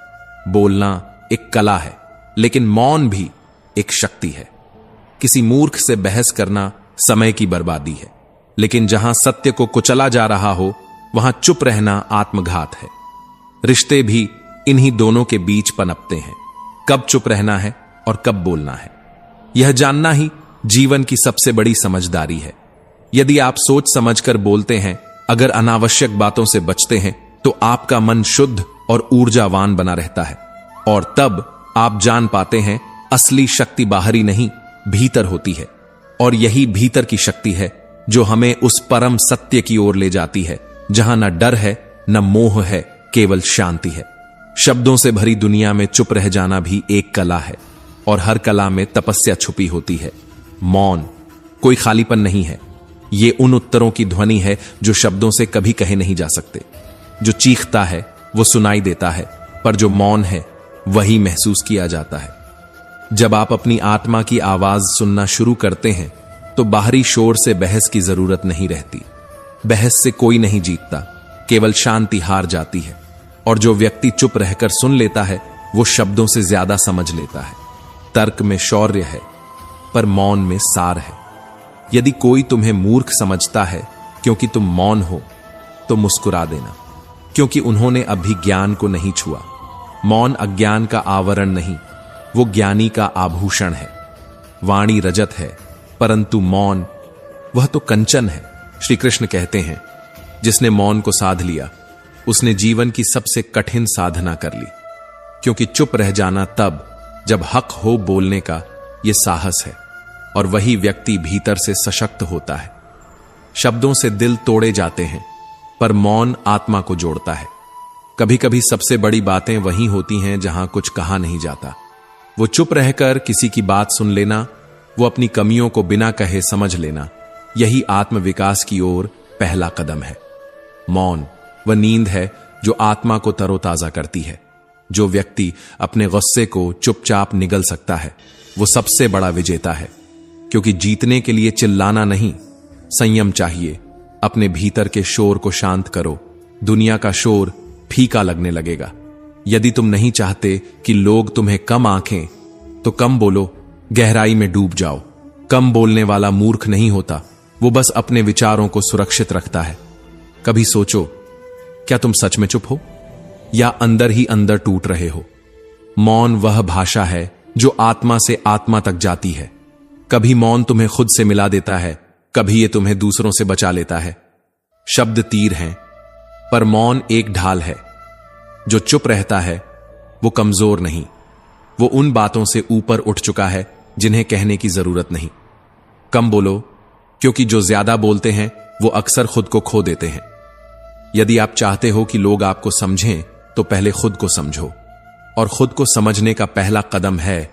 बोलना एक कला है, लेकिन मौन भी एक शक्ति है। किसी मूर्ख से बहस करना समय की बर्बादी है, लेकिन जहां सत्य को कुचला जा रहा हो वहां चुप रहना आत्मघात है। रिश्ते भी इन्हीं दोनों के बीच पनपते हैं, कब चुप रहना है और कब बोलना है। यह जानना ही जीवन की सबसे बड़ी समझदारी है। यदि आप सोच समझकर बोलते हैं, अगर अनावश्यक बातों से बचते हैं, तो आपका मन शुद्ध और ऊर्जावान बना रहता है और तब आप जान पाते हैं असली शक्ति बाहरी नहीं भीतर होती है, और यही भीतर की शक्ति है जो हमें उस परम सत्य की ओर ले जाती है जहां न डर है न मोह है, केवल शांति है। शब्दों से भरी दुनिया में चुप रह जाना भी एक कला है और हर कला में तपस्या छुपी होती है। मौन कोई खालीपन नहीं है, ये उन उत्तरों की ध्वनि है जो शब्दों से कभी कहे नहीं जा सकते। जो चीखता है वो सुनाई देता है, पर जो मौन है वही महसूस किया जाता है। जब आप अपनी आत्मा की आवाज सुनना शुरू करते हैं तो बाहरी शोर से बहस की जरूरत नहीं रहती। बहस से कोई नहीं जीतता, केवल शांति हार जाती है। और जो व्यक्ति चुप रहकर सुन लेता है वो शब्दों से ज्यादा समझ लेता है। तर्क में शौर्य है, पर मौन में सार है। यदि कोई तुम्हें मूर्ख समझता है क्योंकि तुम मौन हो, तो मुस्कुरा देना, क्योंकि उन्होंने अभी ज्ञान को नहीं छुआ। मौन अज्ञान का आवरण नहीं, वो ज्ञानी का आभूषण है। वाणी रजत है, परंतु मौन वह तो कंचन है। श्री कृष्ण कहते हैं, जिसने मौन को साध लिया उसने जीवन की सबसे कठिन साधना कर ली, क्योंकि चुप रह जाना तब जब हक हो बोलने का यह साहस है, और वही व्यक्ति भीतर से सशक्त होता है। शब्दों से दिल तोड़े जाते हैं, पर मौन आत्मा को जोड़ता है। कभी कभी सबसे बड़ी बातें वहीं होती हैं जहां कुछ कहा नहीं जाता। वो चुप रहकर किसी की बात सुन लेना, वो अपनी कमियों को बिना कहे समझ लेना, यही आत्मविकास की ओर पहला कदम है। मौन वह नींद है जो आत्मा को तरोताजा करती है। जो व्यक्ति अपने गुस्से को चुपचाप निगल सकता है वो सबसे बड़ा विजेता है, क्योंकि जीतने के लिए चिल्लाना नहीं, संयम चाहिए। अपने भीतर के शोर को शांत करो, दुनिया का शोर फीका लगने लगेगा। यदि तुम नहीं चाहते कि लोग तुम्हें कम आंखें तो कम बोलो, गहराई में डूब जाओ। कम बोलने वाला मूर्ख नहीं होता, वो बस अपने विचारों को सुरक्षित रखता है। कभी सोचो, क्या तुम सच में चुप हो या अंदर ही अंदर टूट रहे हो? मौन वह भाषा है जो आत्मा से आत्मा तक जाती है। कभी मौन तुम्हें खुद से मिला देता है, कभी ये तुम्हें दूसरों से बचा लेता है। शब्द तीर हैं, पर मौन एक ढाल है। जो चुप रहता है वो कमजोर नहीं, वो उन बातों से ऊपर उठ चुका है जिन्हें कहने की जरूरत नहीं। कम बोलो, क्योंकि जो ज्यादा बोलते हैं वो अक्सर खुद को खो देते हैं। यदि आप चाहते हो कि लोग आपको समझें तो पहले खुद को समझो, और खुद को समझने का पहला कदम है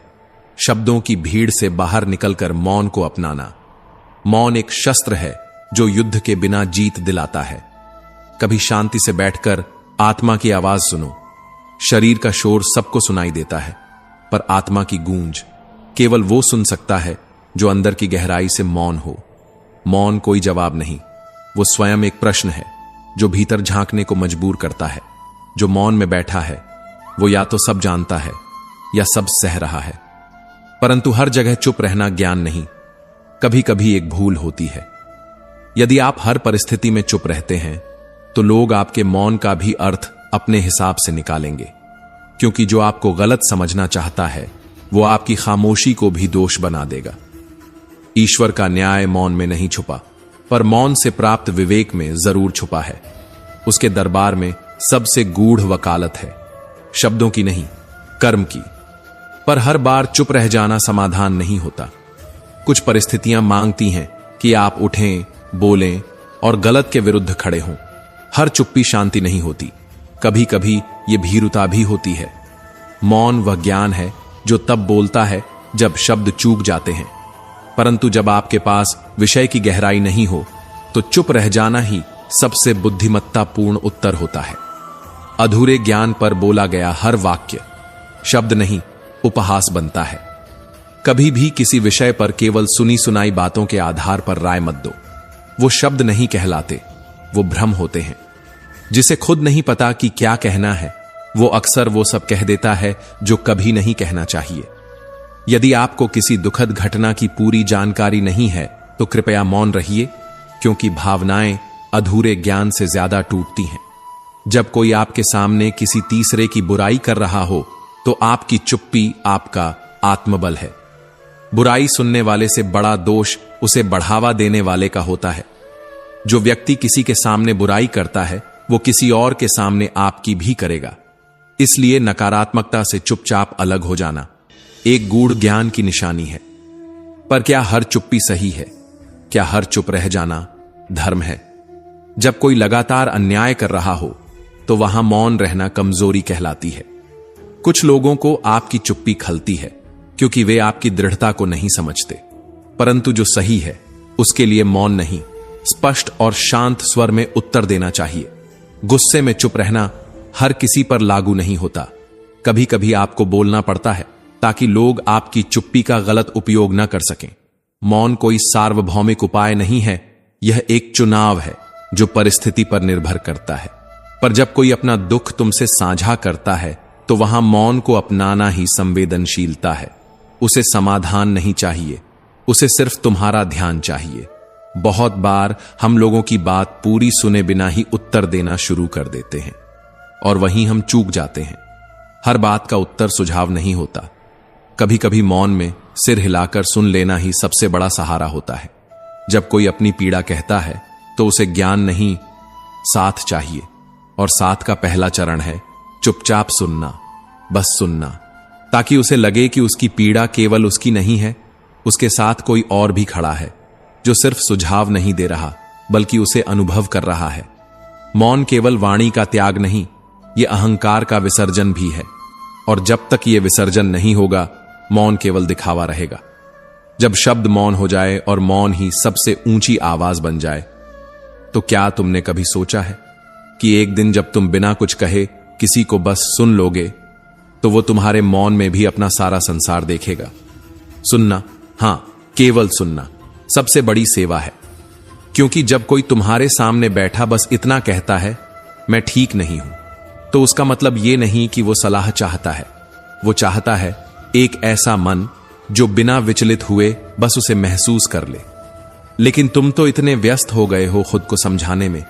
शब्दों की भीड़ से बाहर निकलकर मौन को अपनाना। मौन एक शस्त्र है जो युद्ध के बिना जीत दिलाता है। कभी शांति से बैठकर आत्मा की आवाज सुनो। शरीर का शोर सबको सुनाई देता है, पर आत्मा की गूंज केवल वो सुन सकता है जो अंदर की गहराई से मौन हो। मौन कोई जवाब नहीं, वो स्वयं एक प्रश्न है जो भीतर झांकने को मजबूर करता है। जो मौन में बैठा है वो या तो सब जानता है या सब सह रहा है। परंतु हर जगह चुप रहना ज्ञान नहीं, कभी कभी एक भूल होती है। यदि आप हर परिस्थिति में चुप रहते हैं तो लोग आपके मौन का भी अर्थ अपने हिसाब से निकालेंगे, क्योंकि जो आपको गलत समझना चाहता है वो आपकी खामोशी को भी दोष बना देगा। ईश्वर का न्याय मौन में नहीं छुपा, पर मौन से प्राप्त विवेक में जरूर छुपा है। उसके दरबार में सबसे गूढ़ वकालत है, शब्दों की नहीं, कर्म की। पर हर बार चुप रह जाना समाधान नहीं होता। कुछ परिस्थितियां मांगती हैं कि आप उठें, बोलें और गलत के विरुद्ध खड़े हों। हर चुप्पी शांति नहीं होती, कभी कभी यह भीरुता भी होती है। मौन वह ज्ञान है जो तब बोलता है जब शब्द चूक जाते हैं, परंतु जब आपके पास विषय की गहराई नहीं हो तो चुप रह जाना ही सबसे बुद्धिमत्तापूर्ण उत्तर होता है। अधूरे ज्ञान पर बोला गया हर वाक्य शब्द नहीं, उपहास बनता है। कभी भी किसी विषय पर केवल सुनी सुनाई बातों के आधार पर राय मत दो। वो शब्द नहीं कहलाते, वो भ्रम होते हैं। जिसे खुद नहीं पता कि क्या कहना है वो अक्सर वो सब कह देता है जो कभी नहीं कहना चाहिए। यदि आपको किसी दुखद घटना की पूरी जानकारी नहीं है तो कृपया मौन रहिए, क्योंकि भावनाएं अधूरे ज्ञान से ज्यादा टूटती हैं। जब कोई आपके सामने किसी तीसरे की बुराई कर रहा हो तो आपकी चुप्पी आपका आत्मबल है। बुराई सुनने वाले से बड़ा दोष उसे बढ़ावा देने वाले का होता है। जो व्यक्ति किसी के सामने बुराई करता है वो किसी और के सामने आपकी भी करेगा। इसलिए नकारात्मकता से चुपचाप अलग हो जाना एक गूढ़ ज्ञान की निशानी है। पर क्या हर चुप्पी सही है? क्या हर चुप रह जाना धर्म है? जब कोई लगातार अन्याय कर रहा हो तो वहां मौन रहना कमजोरी कहलाती है। कुछ लोगों को आपकी चुप्पी खलती है क्योंकि वे आपकी दृढ़ता को नहीं समझते, परंतु जो सही है उसके लिए मौन नहीं, स्पष्ट और शांत स्वर में उत्तर देना चाहिए। गुस्से में चुप रहना हर किसी पर लागू नहीं होता। कभी कभी आपको बोलना पड़ता है ताकि लोग आपकी चुप्पी का गलत उपयोग न कर सकें। मौन कोई सार्वभौमिक उपाय नहीं है, यह एक चुनाव है जो परिस्थिति पर निर्भर करता है। पर जब कोई अपना दुख तुमसे साझा करता है तो वहां मौन को अपनाना ही संवेदनशीलता है। उसे समाधान नहीं चाहिए, उसे सिर्फ तुम्हारा ध्यान चाहिए। बहुत बार हम लोगों की बात पूरी सुने बिना ही उत्तर देना शुरू कर देते हैं और वहीं हम चूक जाते हैं। हर बात का उत्तर सुझाव नहीं होता। कभी कभी मौन में सिर हिलाकर सुन लेना ही सबसे बड़ा सहारा होता है। जब कोई अपनी पीड़ा कहता है तो उसे ज्ञान नहीं, साथ चाहिए, और साथ का पहला चरण है चुपचाप सुनना, बस सुनना, ताकि उसे लगे कि उसकी पीड़ा केवल उसकी नहीं है, उसके साथ कोई और भी खड़ा है जो सिर्फ सुझाव नहीं दे रहा बल्कि उसे अनुभव कर रहा है। मौन केवल वाणी का त्याग नहीं, ये अहंकार का विसर्जन भी है, और जब तक ये विसर्जन नहीं होगा मौन केवल दिखावा रहेगा। जब शब्द मौन हो जाए और मौन ही सबसे ऊंची आवाज बन जाए, तो क्या तुमने कभी सोचा है कि एक दिन जब तुम बिना कुछ कहे किसी को बस सुन लोगे, तो वो तुम्हारे मौन में भी अपना सारा संसार देखेगा। सुनना, हां, केवल सुनना सबसे बड़ी सेवा है, क्योंकि जब कोई तुम्हारे सामने बैठा बस इतना कहता है, मैं ठीक नहीं हूं, तो उसका मतलब यह नहीं कि वो सलाह चाहता है। वो चाहता है एक ऐसा मन जो बिना विचलित हुए बस उसे महसूस कर ले। लेकिन तुम तो इतने व्यस्त हो गए हो खुद को समझाने में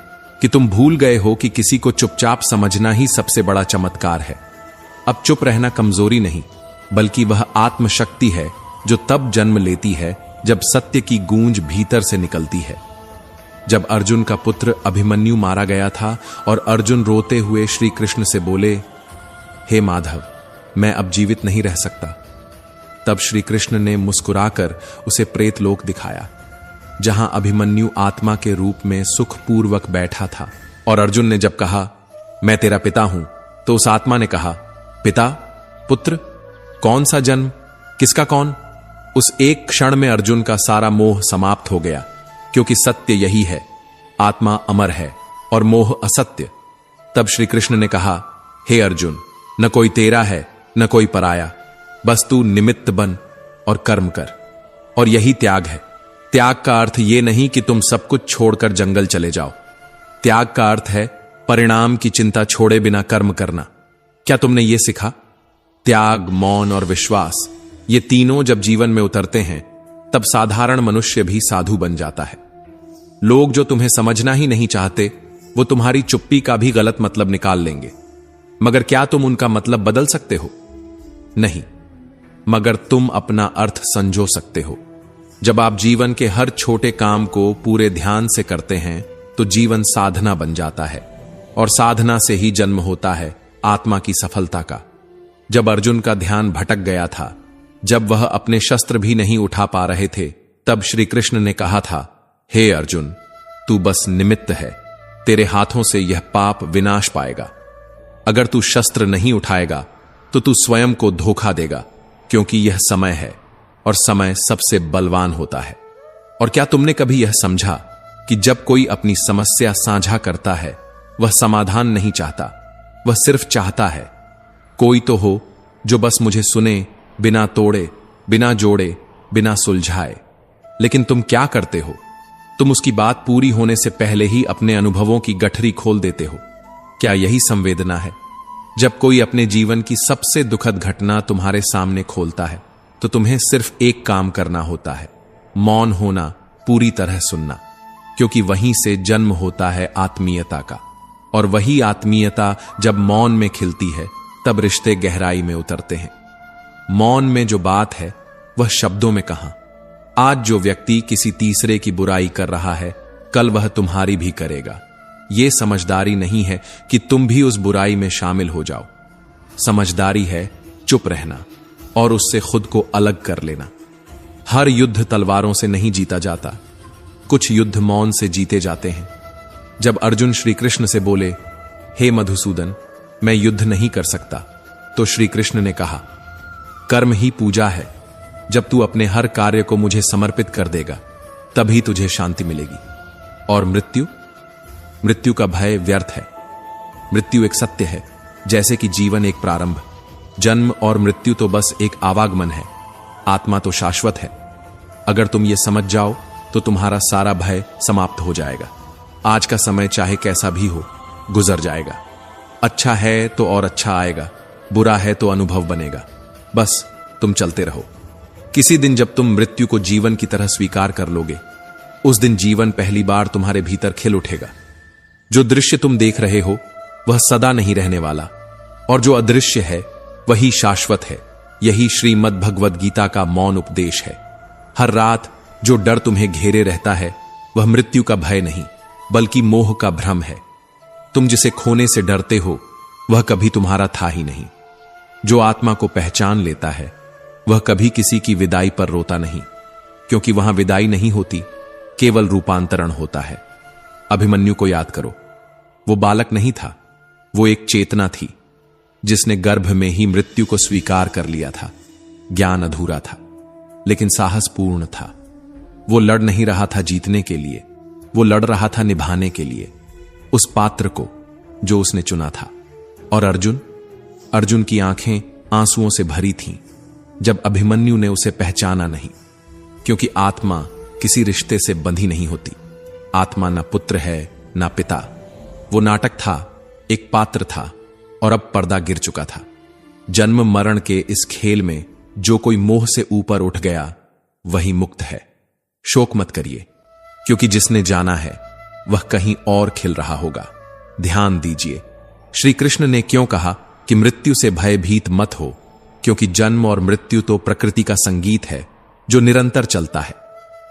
कि तुम भूल गए हो कि किसी को चुपचाप समझना ही सबसे बड़ा चमत्कार है। अब चुप रहना कमजोरी नहीं, बल्कि वह आत्मशक्ति है जो तब जन्म लेती है जब सत्य की गूंज भीतर से निकलती है। जब अर्जुन का पुत्र अभिमन्यु मारा गया था और अर्जुन रोते हुए श्री कृष्ण से बोले, हे माधव, मैं अब जीवित नहीं रह सकता, तब श्री कृष्ण ने मुस्कुराकर उसे प्रेतलोक दिखाया, जहां अभिमन्यु आत्मा के रूप में सुखपूर्वक बैठा था। और अर्जुन ने जब कहा, मैं तेरा पिता हूं, तो उस आत्मा ने कहा, पिता, पुत्र, कौन सा जन्म, किसका कौन? उस एक क्षण में अर्जुन का सारा मोह समाप्त हो गया, क्योंकि सत्य यही है, आत्मा अमर है और मोह असत्य। तब श्री कृष्ण ने कहा, हे अर्जुन, न कोई तेरा है न कोई पराया, बस तू निमित्त बन और कर्म कर। और यही त्याग है। त्याग का अर्थ यह नहीं कि तुम सब कुछ छोड़कर जंगल चले जाओ। त्याग का अर्थ है परिणाम की चिंता छोड़े बिना कर्म करना। क्या तुमने यह सीखा? त्याग, मौन और विश्वास, ये तीनों जब जीवन में उतरते हैं, तब साधारण मनुष्य भी साधु बन जाता है। लोग जो तुम्हें समझना ही नहीं चाहते, वो तुम्हारी चुप्पी का भी गलत मतलब निकाल लेंगे, मगर क्या तुम उनका मतलब बदल सकते हो? नहीं, मगर तुम अपना अर्थ संजो सकते हो। जब आप जीवन के हर छोटे काम को पूरे ध्यान से करते हैं, तो जीवन साधना बन जाता है, और साधना से ही जन्म होता है आत्मा की सफलता का। जब अर्जुन का ध्यान भटक गया था, जब वह अपने शस्त्र भी नहीं उठा पा रहे थे, तब श्री कृष्ण ने कहा था, हे अर्जुन, तू बस निमित्त है, तेरे हाथों से यह पाप विनाश पाएगा। अगर तू शस्त्र नहीं उठाएगा तो तू स्वयं को धोखा देगा, क्योंकि यह समय है और समय सबसे बलवान होता है। और क्या तुमने कभी यह समझा कि जब कोई अपनी समस्या साझा करता है, वह समाधान नहीं चाहता, वह सिर्फ चाहता है कोई तो हो जो बस मुझे सुने, बिना तोड़े, बिना जोड़े, बिना सुलझाए। लेकिन तुम क्या करते हो? तुम उसकी बात पूरी होने से पहले ही अपने अनुभवों की गठरी खोल देते हो। क्या यही संवेदना है? जब कोई अपने जीवन की सबसे दुखद घटना तुम्हारे सामने खोलता है, तो तुम्हें सिर्फ एक काम करना होता है, मौन होना, पूरी तरह सुनना, क्योंकि वहीं से जन्म होता है आत्मीयता का। और वही आत्मीयता जब मौन में खिलती है, तब रिश्ते गहराई में उतरते हैं। मौन में जो बात है, वह शब्दों में कहां। आज जो व्यक्ति किसी तीसरे की बुराई कर रहा है, कल वह तुम्हारी भी करेगा। यह समझदारी नहीं है कि तुम भी उस बुराई में शामिल हो जाओ। समझदारी है चुप रहना और उससे खुद को अलग कर लेना। हर युद्ध तलवारों से नहीं जीता जाता, कुछ युद्ध मौन से जीते जाते हैं। जब अर्जुन श्री कृष्ण से बोले, हे मधुसूदन, मैं युद्ध नहीं कर सकता, तो श्री कृष्ण ने कहा, कर्म ही पूजा है। जब तू अपने हर कार्य को मुझे समर्पित कर देगा, तभी तुझे शांति मिलेगी। और मृत्यु का भय व्यर्थ है। मृत्यु एक सत्य है, जैसे कि जीवन एक प्रारंभ। जन्म और मृत्यु तो बस एक आवागमन है, आत्मा तो शाश्वत है। अगर तुम ये समझ जाओ, तो तुम्हारा सारा भय समाप्त हो जाएगा। आज का समय चाहे कैसा भी हो, गुजर जाएगा। अच्छा है तो और अच्छा आएगा, बुरा है तो अनुभव बनेगा। बस तुम चलते रहो। किसी दिन जब तुम मृत्यु को जीवन की तरह स्वीकार कर लोगे, उस दिन जीवन पहली बार तुम्हारे भीतर खिल उठेगा। जो दृश्य तुम देख रहे हो, वह सदा नहीं रहने वाला, और जो अदृश्य है वही शाश्वत है। यही श्रीमद् भगवद गीता का मौन उपदेश है। हर रात जो डर तुम्हें घेरे रहता है, वह मृत्यु का भय नहीं, बल्कि मोह का भ्रम है। तुम जिसे खोने से डरते हो, वह कभी तुम्हारा था ही नहीं। जो आत्मा को पहचान लेता है, वह कभी किसी की विदाई पर रोता नहीं, क्योंकि वहां विदाई नहीं होती, केवल रूपांतरण होता है। अभिमन्यु को याद करो, वो बालक नहीं था, वो एक चेतना थी जिसने गर्भ में ही मृत्यु को स्वीकार कर लिया था। ज्ञान अधूरा था लेकिन साहस पूर्ण था। वो लड़ नहीं रहा था जीतने के लिए, वो लड़ रहा था निभाने के लिए, उस पात्र को जो उसने चुना था। और अर्जुन की आंखें आंसुओं से भरी थीं जब अभिमन्यु ने उसे पहचाना नहीं, क्योंकि आत्मा किसी रिश्ते से बंधी नहीं होती। आत्मा ना पुत्र है ना पिता। वो नाटक था, एक पात्र था, और अब पर्दा गिर चुका था। जन्म मरण के इस खेल में जो कोई मोह से ऊपर उठ गया वही मुक्त है। शोक मत करिए, क्योंकि जिसने जाना है वह कहीं और खिल रहा होगा। ध्यान दीजिए, श्री कृष्ण ने क्यों कहा कि मृत्यु से भयभीत मत हो, क्योंकि जन्म और मृत्यु तो प्रकृति का संगीत है जो निरंतर चलता है।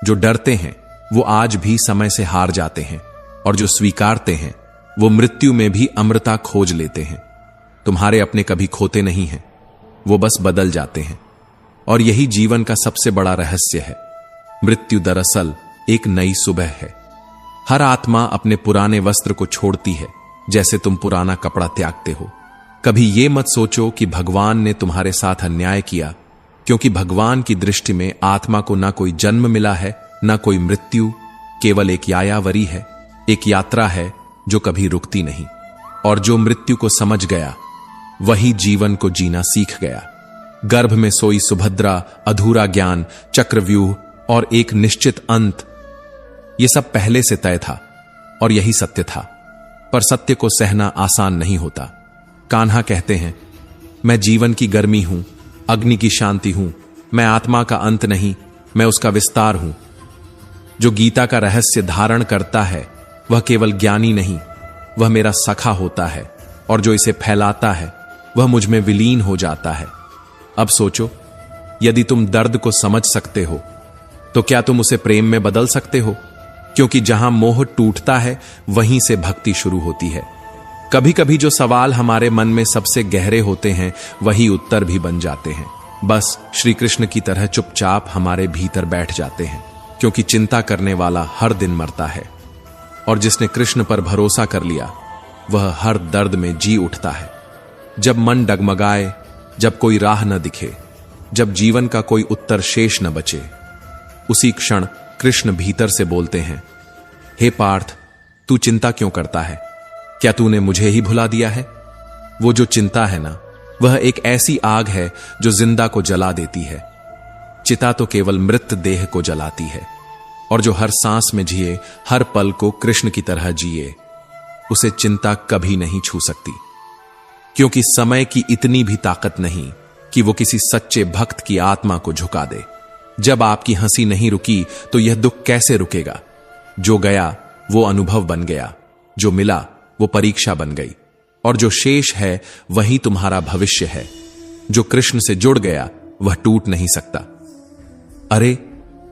जो डरते हैं वो आज भी समय से हार जाते हैं, और जो स्वीकारते हैं वो मृत्यु में भी अमृता खोज लेते हैं। तुम्हारे अपने कभी खोते नहीं हैं, वो बस बदल जाते हैं। और यही जीवन का सबसे बड़ा रहस्य है। मृत्यु दरअसल एक नई सुबह है। हर आत्मा अपने पुराने वस्त्र को छोड़ती है, जैसे तुम पुराना कपड़ा त्यागते हो। कभी यह मत सोचो कि भगवान ने तुम्हारे साथ अन्याय किया, क्योंकि भगवान की दृष्टि में आत्मा को ना कोई जन्म मिला है ना कोई मृत्यु, केवल एक यायावरी है, एक यात्रा है जो कभी रुकती नहीं। और जो मृत्यु को समझ गया वही जीवन को जीना सीख गया। गर्भ में सोई सुभद्रा, अधूरा ज्ञान, चक्रव्यूह और एक निश्चित अंत, यह सब पहले से तय था और यही सत्य था। पर सत्य को सहना आसान नहीं होता। कान्हा कहते हैं, मैं जीवन की गर्मी हूं, अग्नि की शांति हूं, मैं आत्मा का अंत नहीं, मैं उसका विस्तार हूं। जो गीता का रहस्य धारण करता है वह केवल ज्ञानी नहीं, वह मेरा सखा होता है, और जो इसे फैलाता है वह मुझ में विलीन हो जाता है। अब सोचो, यदि तुम दर्द को समझ सकते हो तो क्या तुम उसे प्रेम में बदल सकते हो? क्योंकि जहां मोह टूटता है वहीं से भक्ति शुरू होती है। कभी कभी जो सवाल हमारे मन में सबसे गहरे होते हैं वही उत्तर भी बन जाते हैं। बस श्री कृष्ण की तरह चुपचाप हमारे भीतर बैठ जाते हैं, क्योंकि चिंता करने वाला हर दिन मरता है, और जिसने कृष्ण पर भरोसा कर लिया वह हर दर्द में जी उठता है। जब मन डगमगाए, जब कोई राह न दिखे, जब जीवन का कोई उत्तर शेष न बचे, उसी क्षण कृष्ण भीतर से बोलते हैं, हे पार्थ, तू चिंता क्यों करता है? क्या तूने मुझे ही भुला दिया है? वो जो चिंता है ना, वह एक ऐसी आग है जो जिंदा को जला देती है। चिता तो केवल मृत देह को जलाती है, और जो हर सांस में जिए, हर पल को कृष्ण की तरह जिए, उसे चिंता कभी नहीं छू सकती। क्योंकि समय की इतनी भी ताकत नहीं कि वो किसी सच्चे भक्त की आत्मा को झुका दे। जब आपकी हंसी नहीं रुकी तो यह दुख कैसे रुकेगा? जो गया वो अनुभव बन गया, जो मिला वो परीक्षा बन गई, और जो शेष है वही तुम्हारा भविष्य है। जो कृष्ण से जुड़ गया वह टूट नहीं सकता। अरे,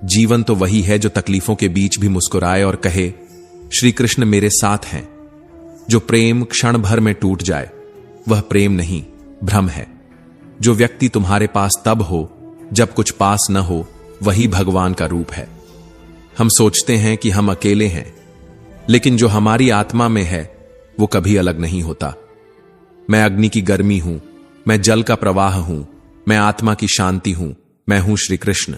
जीवन तो वही है जो तकलीफों के बीच भी मुस्कुराए और कहे, श्री कृष्ण मेरे साथ हैं। जो प्रेम क्षण भर में टूट जाए वह प्रेम नहीं, भ्रम है। जो व्यक्ति तुम्हारे पास तब हो जब कुछ पास न हो, वही भगवान का रूप है। हम सोचते हैं कि हम अकेले हैं, लेकिन जो हमारी आत्मा में है वो कभी अलग नहीं होता। मैं अग्नि की गर्मी हूं, मैं जल का प्रवाह हूं, मैं आत्मा की शांति हूं, मैं हूं श्री कृष्ण।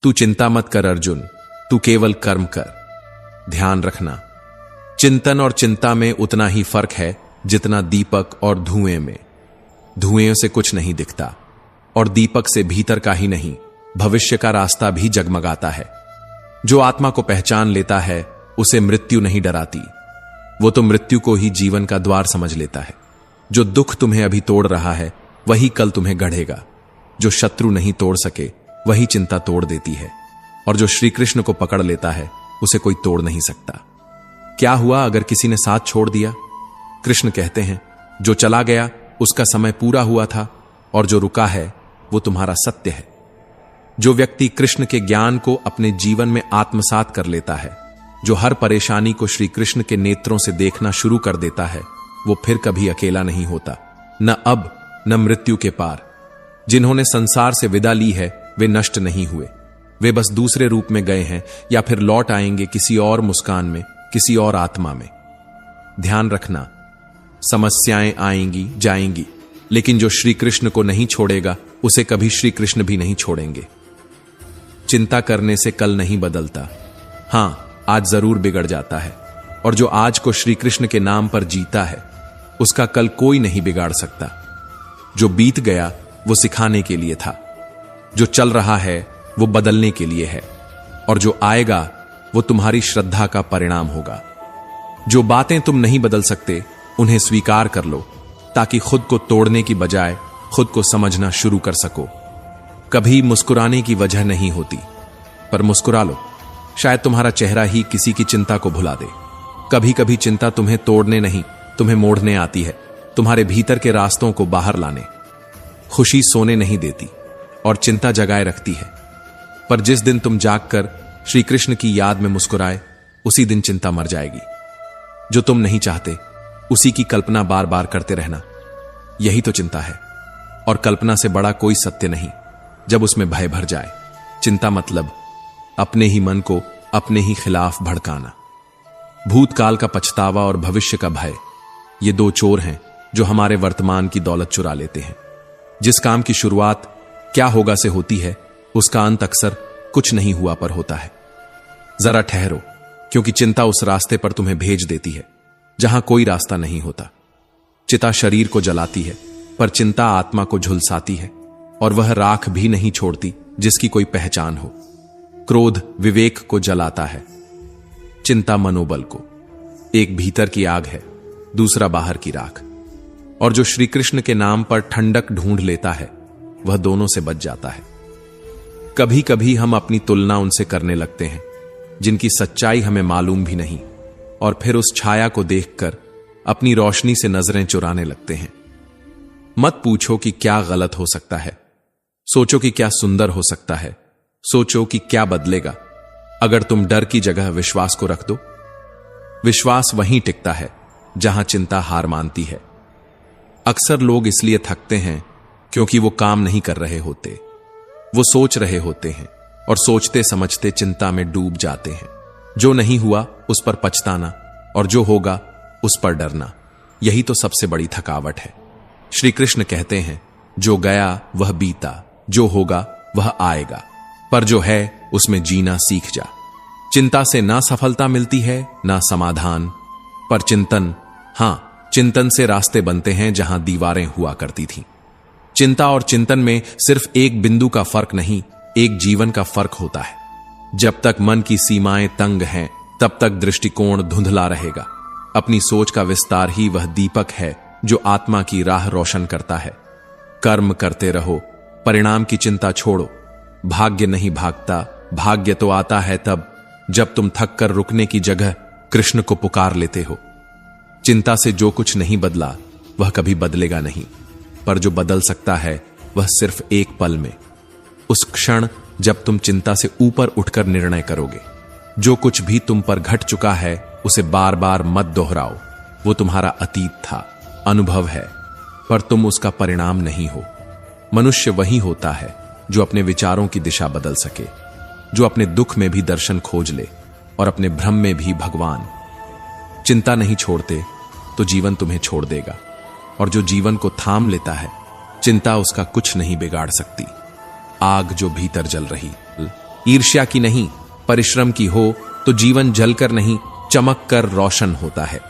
तू चिंता मत कर अर्जुन, तू केवल कर्म कर। ध्यान रखना, चिंतन और चिंता में उतना ही फर्क है जितना दीपक और धुएं में। धुएं से कुछ नहीं दिखता, और दीपक से भीतर का ही नहीं, भविष्य का रास्ता भी जगमगाता है। जो आत्मा को पहचान लेता है उसे मृत्यु नहीं डराती, वो तो मृत्यु को ही जीवन का द्वार समझ लेता है। जो दुख तुम्हें अभी तोड़ रहा है वही कल तुम्हें गढ़ेगा। जो शत्रु नहीं तोड़ सके वही चिंता तोड़ देती है, और जो श्री कृष्ण को पकड़ लेता है उसे कोई तोड़ नहीं सकता। क्या हुआ अगर किसी ने साथ छोड़ दिया? कृष्ण कहते हैं, जो चला गया उसका समय पूरा हुआ था, और जो रुका है वो तुम्हारा सत्य है। जो व्यक्ति कृष्ण के ज्ञान को अपने जीवन में आत्मसात कर लेता है, जो हर परेशानी को श्री कृष्ण के नेत्रों से देखना शुरू कर देता है, वो फिर कभी अकेला नहीं होता, न अब न मृत्यु के पार। जिन्होंने संसार से विदा ली है वे नष्ट नहीं हुए, वे बस दूसरे रूप में गए हैं, या फिर लौट आएंगे किसी और मुस्कान में, किसी और आत्मा में। ध्यान रखना, समस्याएं आएंगी जाएंगी, लेकिन जो श्री कृष्ण को नहीं छोड़ेगा उसे कभी श्री कृष्ण भी नहीं छोड़ेंगे। चिंता करने से कल नहीं बदलता। हां, आज जरूर बिगड़ जाता है, और जो आज को श्री कृष्ण के नाम पर जीता है उसका कल कोई नहीं बिगाड़ सकता। जो बीत गया वो सिखाने के लिए था, जो चल रहा है वो बदलने के लिए है, और जो आएगा वो तुम्हारी श्रद्धा का परिणाम होगा। जो बातें तुम नहीं बदल सकते उन्हें स्वीकार कर लो, ताकि खुद को तोड़ने की बजाय खुद को समझना शुरू कर सको। कभी मुस्कुराने की वजह नहीं होती, पर मुस्कुरा लो, शायद तुम्हारा चेहरा ही किसी की चिंता को भुला दे। कभी कभी चिंता तुम्हें तोड़ने नहीं, तुम्हें मोड़ने आती है, तुम्हारे भीतर के रास्तों को बाहर लाने। खुशी सोने नहीं देती और चिंता जगाए रखती है, पर जिस दिन तुम जागकर श्री कृष्ण की याद में मुस्कुराए, उसी दिन चिंता मर जाएगी। जो तुम नहीं चाहते उसी की कल्पना बार बार करते रहना, यही तो चिंता है। और कल्पना से बड़ा कोई सत्य नहीं जब उसमें भय भर जाए। चिंता मतलब अपने ही मन को अपने ही खिलाफ भड़काना। भूतकाल का पछतावा और भविष्य का भय, ये दो चोर हैं जो हमारे वर्तमान की दौलत चुरा लेते हैं। जिस काम की शुरुआत क्या होगा से होती है, उसका अंत अक्सर कुछ नहीं हुआ पर होता है। जरा ठहरो, क्योंकि चिंता उस रास्ते पर तुम्हें भेज देती है जहां कोई रास्ता नहीं होता। चिता शरीर को जलाती है, पर चिंता आत्मा को झुलसाती है, और वह राख भी नहीं छोड़ती जिसकी कोई पहचान हो। क्रोध विवेक को जलाता है, चिंता मनोबल को। एक भीतर की आग है, दूसरा बाहर की राख। और जो श्री कृष्ण के नाम पर ठंडक ढूंढ लेता है वह दोनों से बच जाता है। कभी कभी हम अपनी तुलना उनसे करने लगते हैं जिनकी सच्चाई हमें मालूम भी नहीं, और फिर उस छाया को देखकर अपनी रोशनी से नजरें चुराने लगते हैं। मत पूछो कि क्या गलत हो सकता है, सोचो कि क्या सुंदर हो सकता है। सोचो कि क्या बदलेगा अगर तुम डर की जगह विश्वास को रख दो। विश्वास वहीं टिकता है जहां चिंता हार मानती है। अक्सर लोग इसलिए थकते हैं क्योंकि वो काम नहीं कर रहे होते, वो सोच रहे होते हैं, और सोचते समझते चिंता में डूब जाते हैं। जो नहीं हुआ उस पर पछताना, और जो होगा उस पर डरना, यही तो सबसे बड़ी थकावट है। श्री कृष्ण कहते हैं, जो गया वह बीता, जो होगा वह आएगा, पर जो है उसमें जीना सीख जा। चिंता से ना सफलता मिलती है ना समाधान, पर चिंतन, हां, चिंतन से रास्ते बनते हैं जहां दीवारें हुआ करती थीं। चिंता और चिंतन में सिर्फ एक बिंदु का फर्क नहीं, एक जीवन का फर्क होता है। जब तक मन की सीमाएं तंग हैं, तब तक दृष्टिकोण धुंधला रहेगा। अपनी सोच का विस्तार ही वह दीपक है जो आत्मा की राह रोशन करता है। कर्म करते रहो, परिणाम की चिंता छोड़ो। भाग्य नहीं भागता, भाग्य तो आता है तब जब तुम थक कर रुकने की जगह कृष्ण को पुकार लेते हो। चिंता से जो कुछ नहीं बदला वह कभी बदलेगा नहीं, पर जो बदल सकता है वह सिर्फ एक पल में, उस क्षण जब तुम चिंता से ऊपर उठकर निर्णय करोगे। जो कुछ भी तुम पर घट चुका है उसे बार बार मत दोहराओ। वो तुम्हारा अतीत था, अनुभव है, पर तुम उसका परिणाम नहीं हो। मनुष्य वही होता है जो अपने विचारों की दिशा बदल सके, जो अपने दुख में भी दर्शन खोज ले और अपने भ्रम में भी भगवान। चिंता नहीं छोड़ते तो जीवन तुम्हें छोड़ देगा, और जो जीवन को थाम लेता है चिंता उसका कुछ नहीं बिगाड़ सकती। आग जो भीतर जल रही, ईर्ष्या की नहीं परिश्रम की हो तो जीवन जलकर नहीं चमक कर रोशन होता है।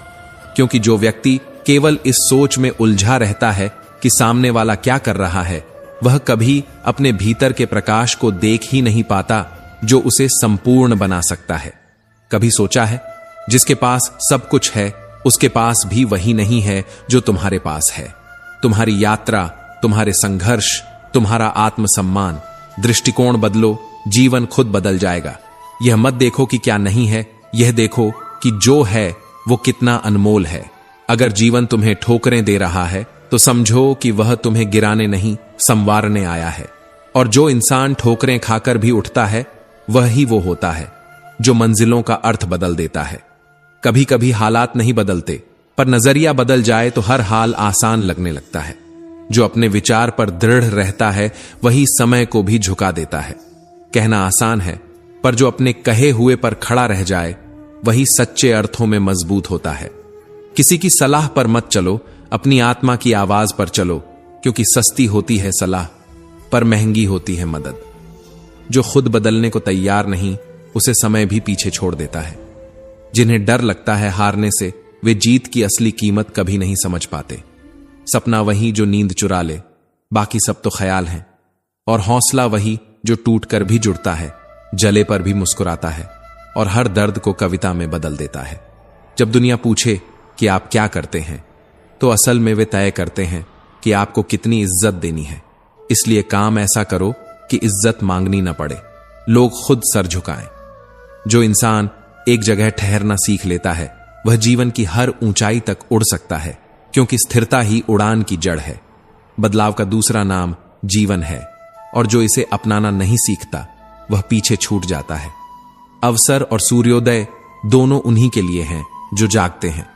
क्योंकि जो व्यक्ति केवल इस सोच में उलझा रहता है कि सामने वाला क्या कर रहा है, वह कभी अपने भीतर के प्रकाश को देख ही नहीं पाता जो उसे संपूर्ण बना सकता है। कभी सोचा है, जिसके पास सब कुछ है उसके पास भी वही नहीं है जो तुम्हारे पास है। तुम्हारी यात्रा, तुम्हारे संघर्ष, तुम्हारा आत्मसम्मान, दृष्टिकोण बदलो, जीवन खुद बदल जाएगा। यह मत देखो कि क्या नहीं है, यह देखो कि जो है वो कितना अनमोल है। अगर जीवन तुम्हें ठोकरें दे रहा है तो समझो कि वह तुम्हें गिराने नहीं संवारने आया है। और जो इंसान ठोकरें खाकर भी उठता है वह ही वो होता है जो मंजिलों का अर्थ बदल देता है। कभी कभी हालात नहीं बदलते, पर नजरिया बदल जाए तो हर हाल आसान लगने लगता है। जो अपने विचार पर दृढ़ रहता है वही समय को भी झुका देता है। कहना आसान है, पर जो अपने कहे हुए पर खड़ा रह जाए वही सच्चे अर्थों में मजबूत होता है। किसी की सलाह पर मत चलो, अपनी आत्मा की आवाज पर चलो, क्योंकि सस्ती होती है सलाह पर महंगी होती है मदद। जो खुद बदलने को तैयार नहीं, उसे समय भी पीछे छोड़ देता है। जिन्हें डर लगता है हारने से, वे जीत की असली कीमत कभी नहीं समझ पाते। सपना वही जो नींद चुरा ले, बाकी सब तो ख्याल हैं। और हौसला वही जो टूट कर भी जुड़ता है, जले पर भी मुस्कुराता है और हर दर्द को कविता में बदल देता है। जब दुनिया पूछे कि आप क्या करते हैं, तो असल में वे तय करते हैं कि आपको कितनी इज्जत देनी है। इसलिए काम ऐसा करो कि इज्जत मांगनी न पड़े, लोग खुद सर झुकाएं। जो इंसान एक जगह ठहरना सीख लेता है, वह जीवन की हर ऊंचाई तक उड़ सकता है, क्योंकि स्थिरता ही उड़ान की जड़ है। बदलाव का दूसरा नाम जीवन है, और जो इसे अपनाना नहीं सीखता, वह पीछे छूट जाता है। अवसर और सूर्योदय दोनों उन्हीं के लिए हैं जो जागते हैं।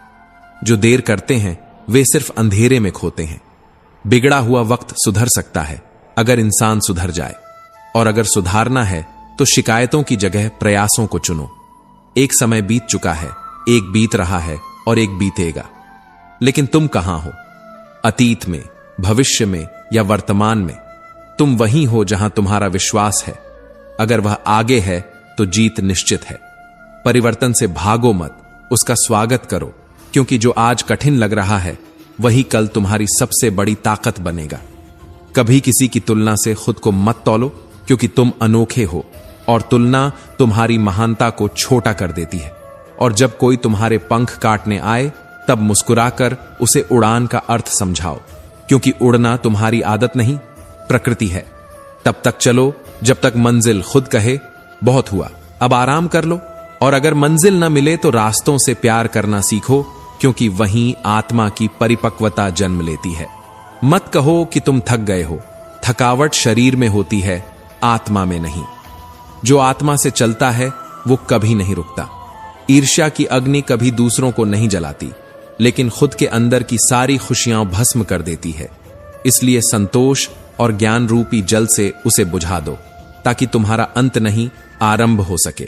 जो देर करते हैं, वे सिर्फ अंधेरे में खोते हैं। बिगड़ा हुआ वक्त सुधर सकता है अगर इंसान सुधर जाए, और अगर सुधारना है तो शिकायतों की जगह प्रयासों को चुनो। एक समय बीत चुका है, एक बीत रहा है और एक बीतेगा। लेकिन तुम कहां हो? अतीत में, भविष्य में या वर्तमान में? तुम वहीं हो जहां तुम्हारा विश्वास है। अगर वह आगे है तो जीत निश्चित है। परिवर्तन से भागो मत, उसका स्वागत करो, क्योंकि जो आज कठिन लग रहा है, वही कल तुम्हारी सबसे बड़ी ताकत बनेगा। कभी किसी की तुलना से खुद को मत तौलो, क्योंकि तुम अनोखे हो और तुलना तुम्हारी महानता को छोटा कर देती है। और जब कोई तुम्हारे पंख काटने आए, तब मुस्कुराकर उसे उड़ान का अर्थ समझाओ, क्योंकि उड़ना तुम्हारी आदत नहीं, प्रकृति है। तब तक चलो जब तक मंजिल खुद कहे बहुत हुआ, अब आराम कर लो। और अगर मंजिल न मिले तो रास्तों से प्यार करना सीखो, क्योंकि वहीं आत्मा की परिपक्वता जन्म लेती है। मत कहो कि तुम थक गए हो, थकावट शरीर में होती है, आत्मा में नहीं। जो आत्मा से चलता है वो कभी नहीं रुकता। ईर्ष्या की अग्नि कभी दूसरों को नहीं जलाती, लेकिन खुद के अंदर की सारी खुशियां भस्म कर देती है। इसलिए संतोष और ज्ञान रूपी जल से उसे बुझा दो, ताकि तुम्हारा अंत नहीं आरंभ हो सके।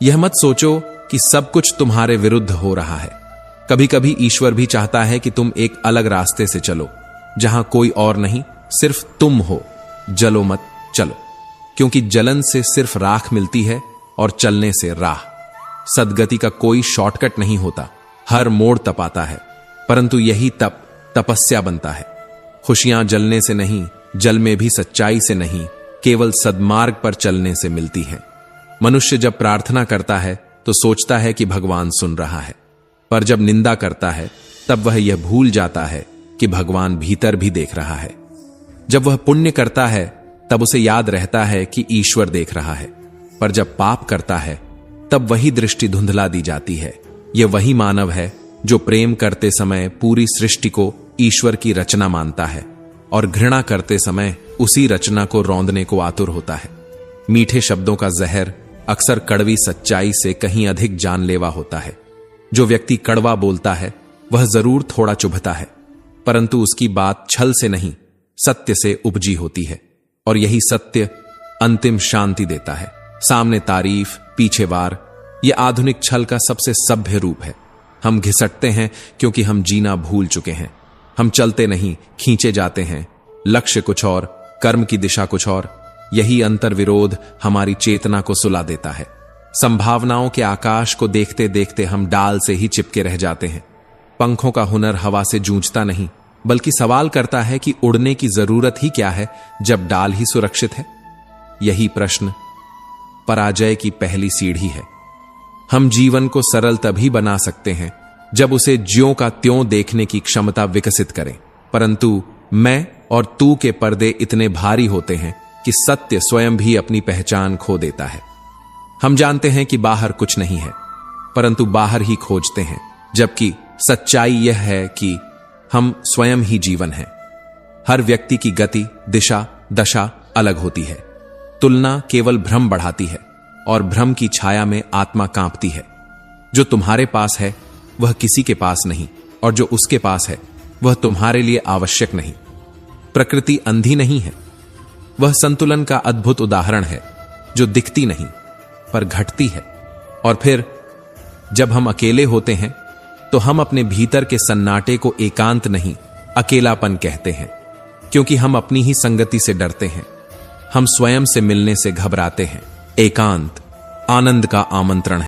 यह मत सोचो कि सब कुछ तुम्हारे विरुद्ध हो रहा है। कभी कभी ईश्वर भी चाहता है कि तुम एक अलग रास्ते से चलो, जहां कोई और नहीं, सिर्फ तुम हो। जलो मत, चलो, क्योंकि जलन से सिर्फ राख मिलती है और चलने से राह। सदगति का कोई शॉर्टकट नहीं होता, हर मोड़ तपाता है, परंतु यही तप तपस्या बनता है। खुशियां जलने से नहीं, जल में भी सच्चाई से नहीं, केवल सद्मार्ग पर चलने से मिलती है। मनुष्य जब प्रार्थना करता है तो सोचता है कि भगवान सुन रहा है, पर जब निंदा करता है तब वह यह भूल जाता है कि भगवान भीतर भी देख रहा है। जब वह पुण्य करता है तब उसे याद रहता है कि ईश्वर देख रहा है, पर जब पाप करता है तब वही दृष्टि धुंधला दी जाती है। यह वही मानव है जो प्रेम करते समय पूरी सृष्टि को ईश्वर की रचना मानता है, और घृणा करते समय उसी रचना को रौंदने को आतुर होता है। मीठे शब्दों का जहर अक्सर कड़वी सच्चाई से कहीं अधिक जानलेवा होता है। जो व्यक्ति कड़वा बोलता है वह जरूर थोड़ा चुभता है, परंतु उसकी बात छल से नहीं, सत्य से उपजी होती है, और यही सत्य अंतिम शांति देता है। सामने तारीफ, पीछे वार, यह आधुनिक छल का सबसे सभ्य रूप है। हम घिसटते हैं क्योंकि हम जीना भूल चुके हैं। हम चलते नहीं, खींचे जाते हैं। लक्ष्य कुछ और, कर्म की दिशा कुछ और। यही अंतर विरोध हमारी चेतना को सुला देता है। संभावनाओं के आकाश को देखते देखते हम डाल से ही चिपके रह जाते हैं। पंखों का हुनर हवा से जूझता नहीं, बल्कि सवाल करता है कि उड़ने की जरूरत ही क्या है जब डाल ही सुरक्षित है। यही प्रश्न पराजय की पहली सीढ़ी है। हम जीवन को सरल तभी बना सकते हैं जब उसे ज्यों का त्यों देखने की क्षमता विकसित करें, परंतु मैं और तू के पर्दे इतने भारी होते हैं कि सत्य स्वयं भी अपनी पहचान खो देता है। हम जानते हैं कि बाहर कुछ नहीं है, परंतु बाहर ही खोजते हैं, जबकि सच्चाई यह है कि हम स्वयं ही जीवन हैं। हर व्यक्ति की गति, दिशा, दशा अलग होती है। तुलना केवल भ्रम बढ़ाती है, और भ्रम की छाया में आत्मा कांपती है। जो तुम्हारे पास है वह किसी के पास नहीं, और जो उसके पास है वह तुम्हारे लिए आवश्यक नहीं। प्रकृति अंधी नहीं है, वह संतुलन का अद्भुत उदाहरण है, जो दिखती नहीं पर घटती है। और फिर जब हम अकेले होते हैं तो हम अपने भीतर के सन्नाटे को एकांत नहीं, अकेलापन कहते हैं, क्योंकि हम अपनी ही संगति से डरते हैं। हम स्वयं से मिलने से घबराते हैं। एकांत आनंद का आमंत्रण है।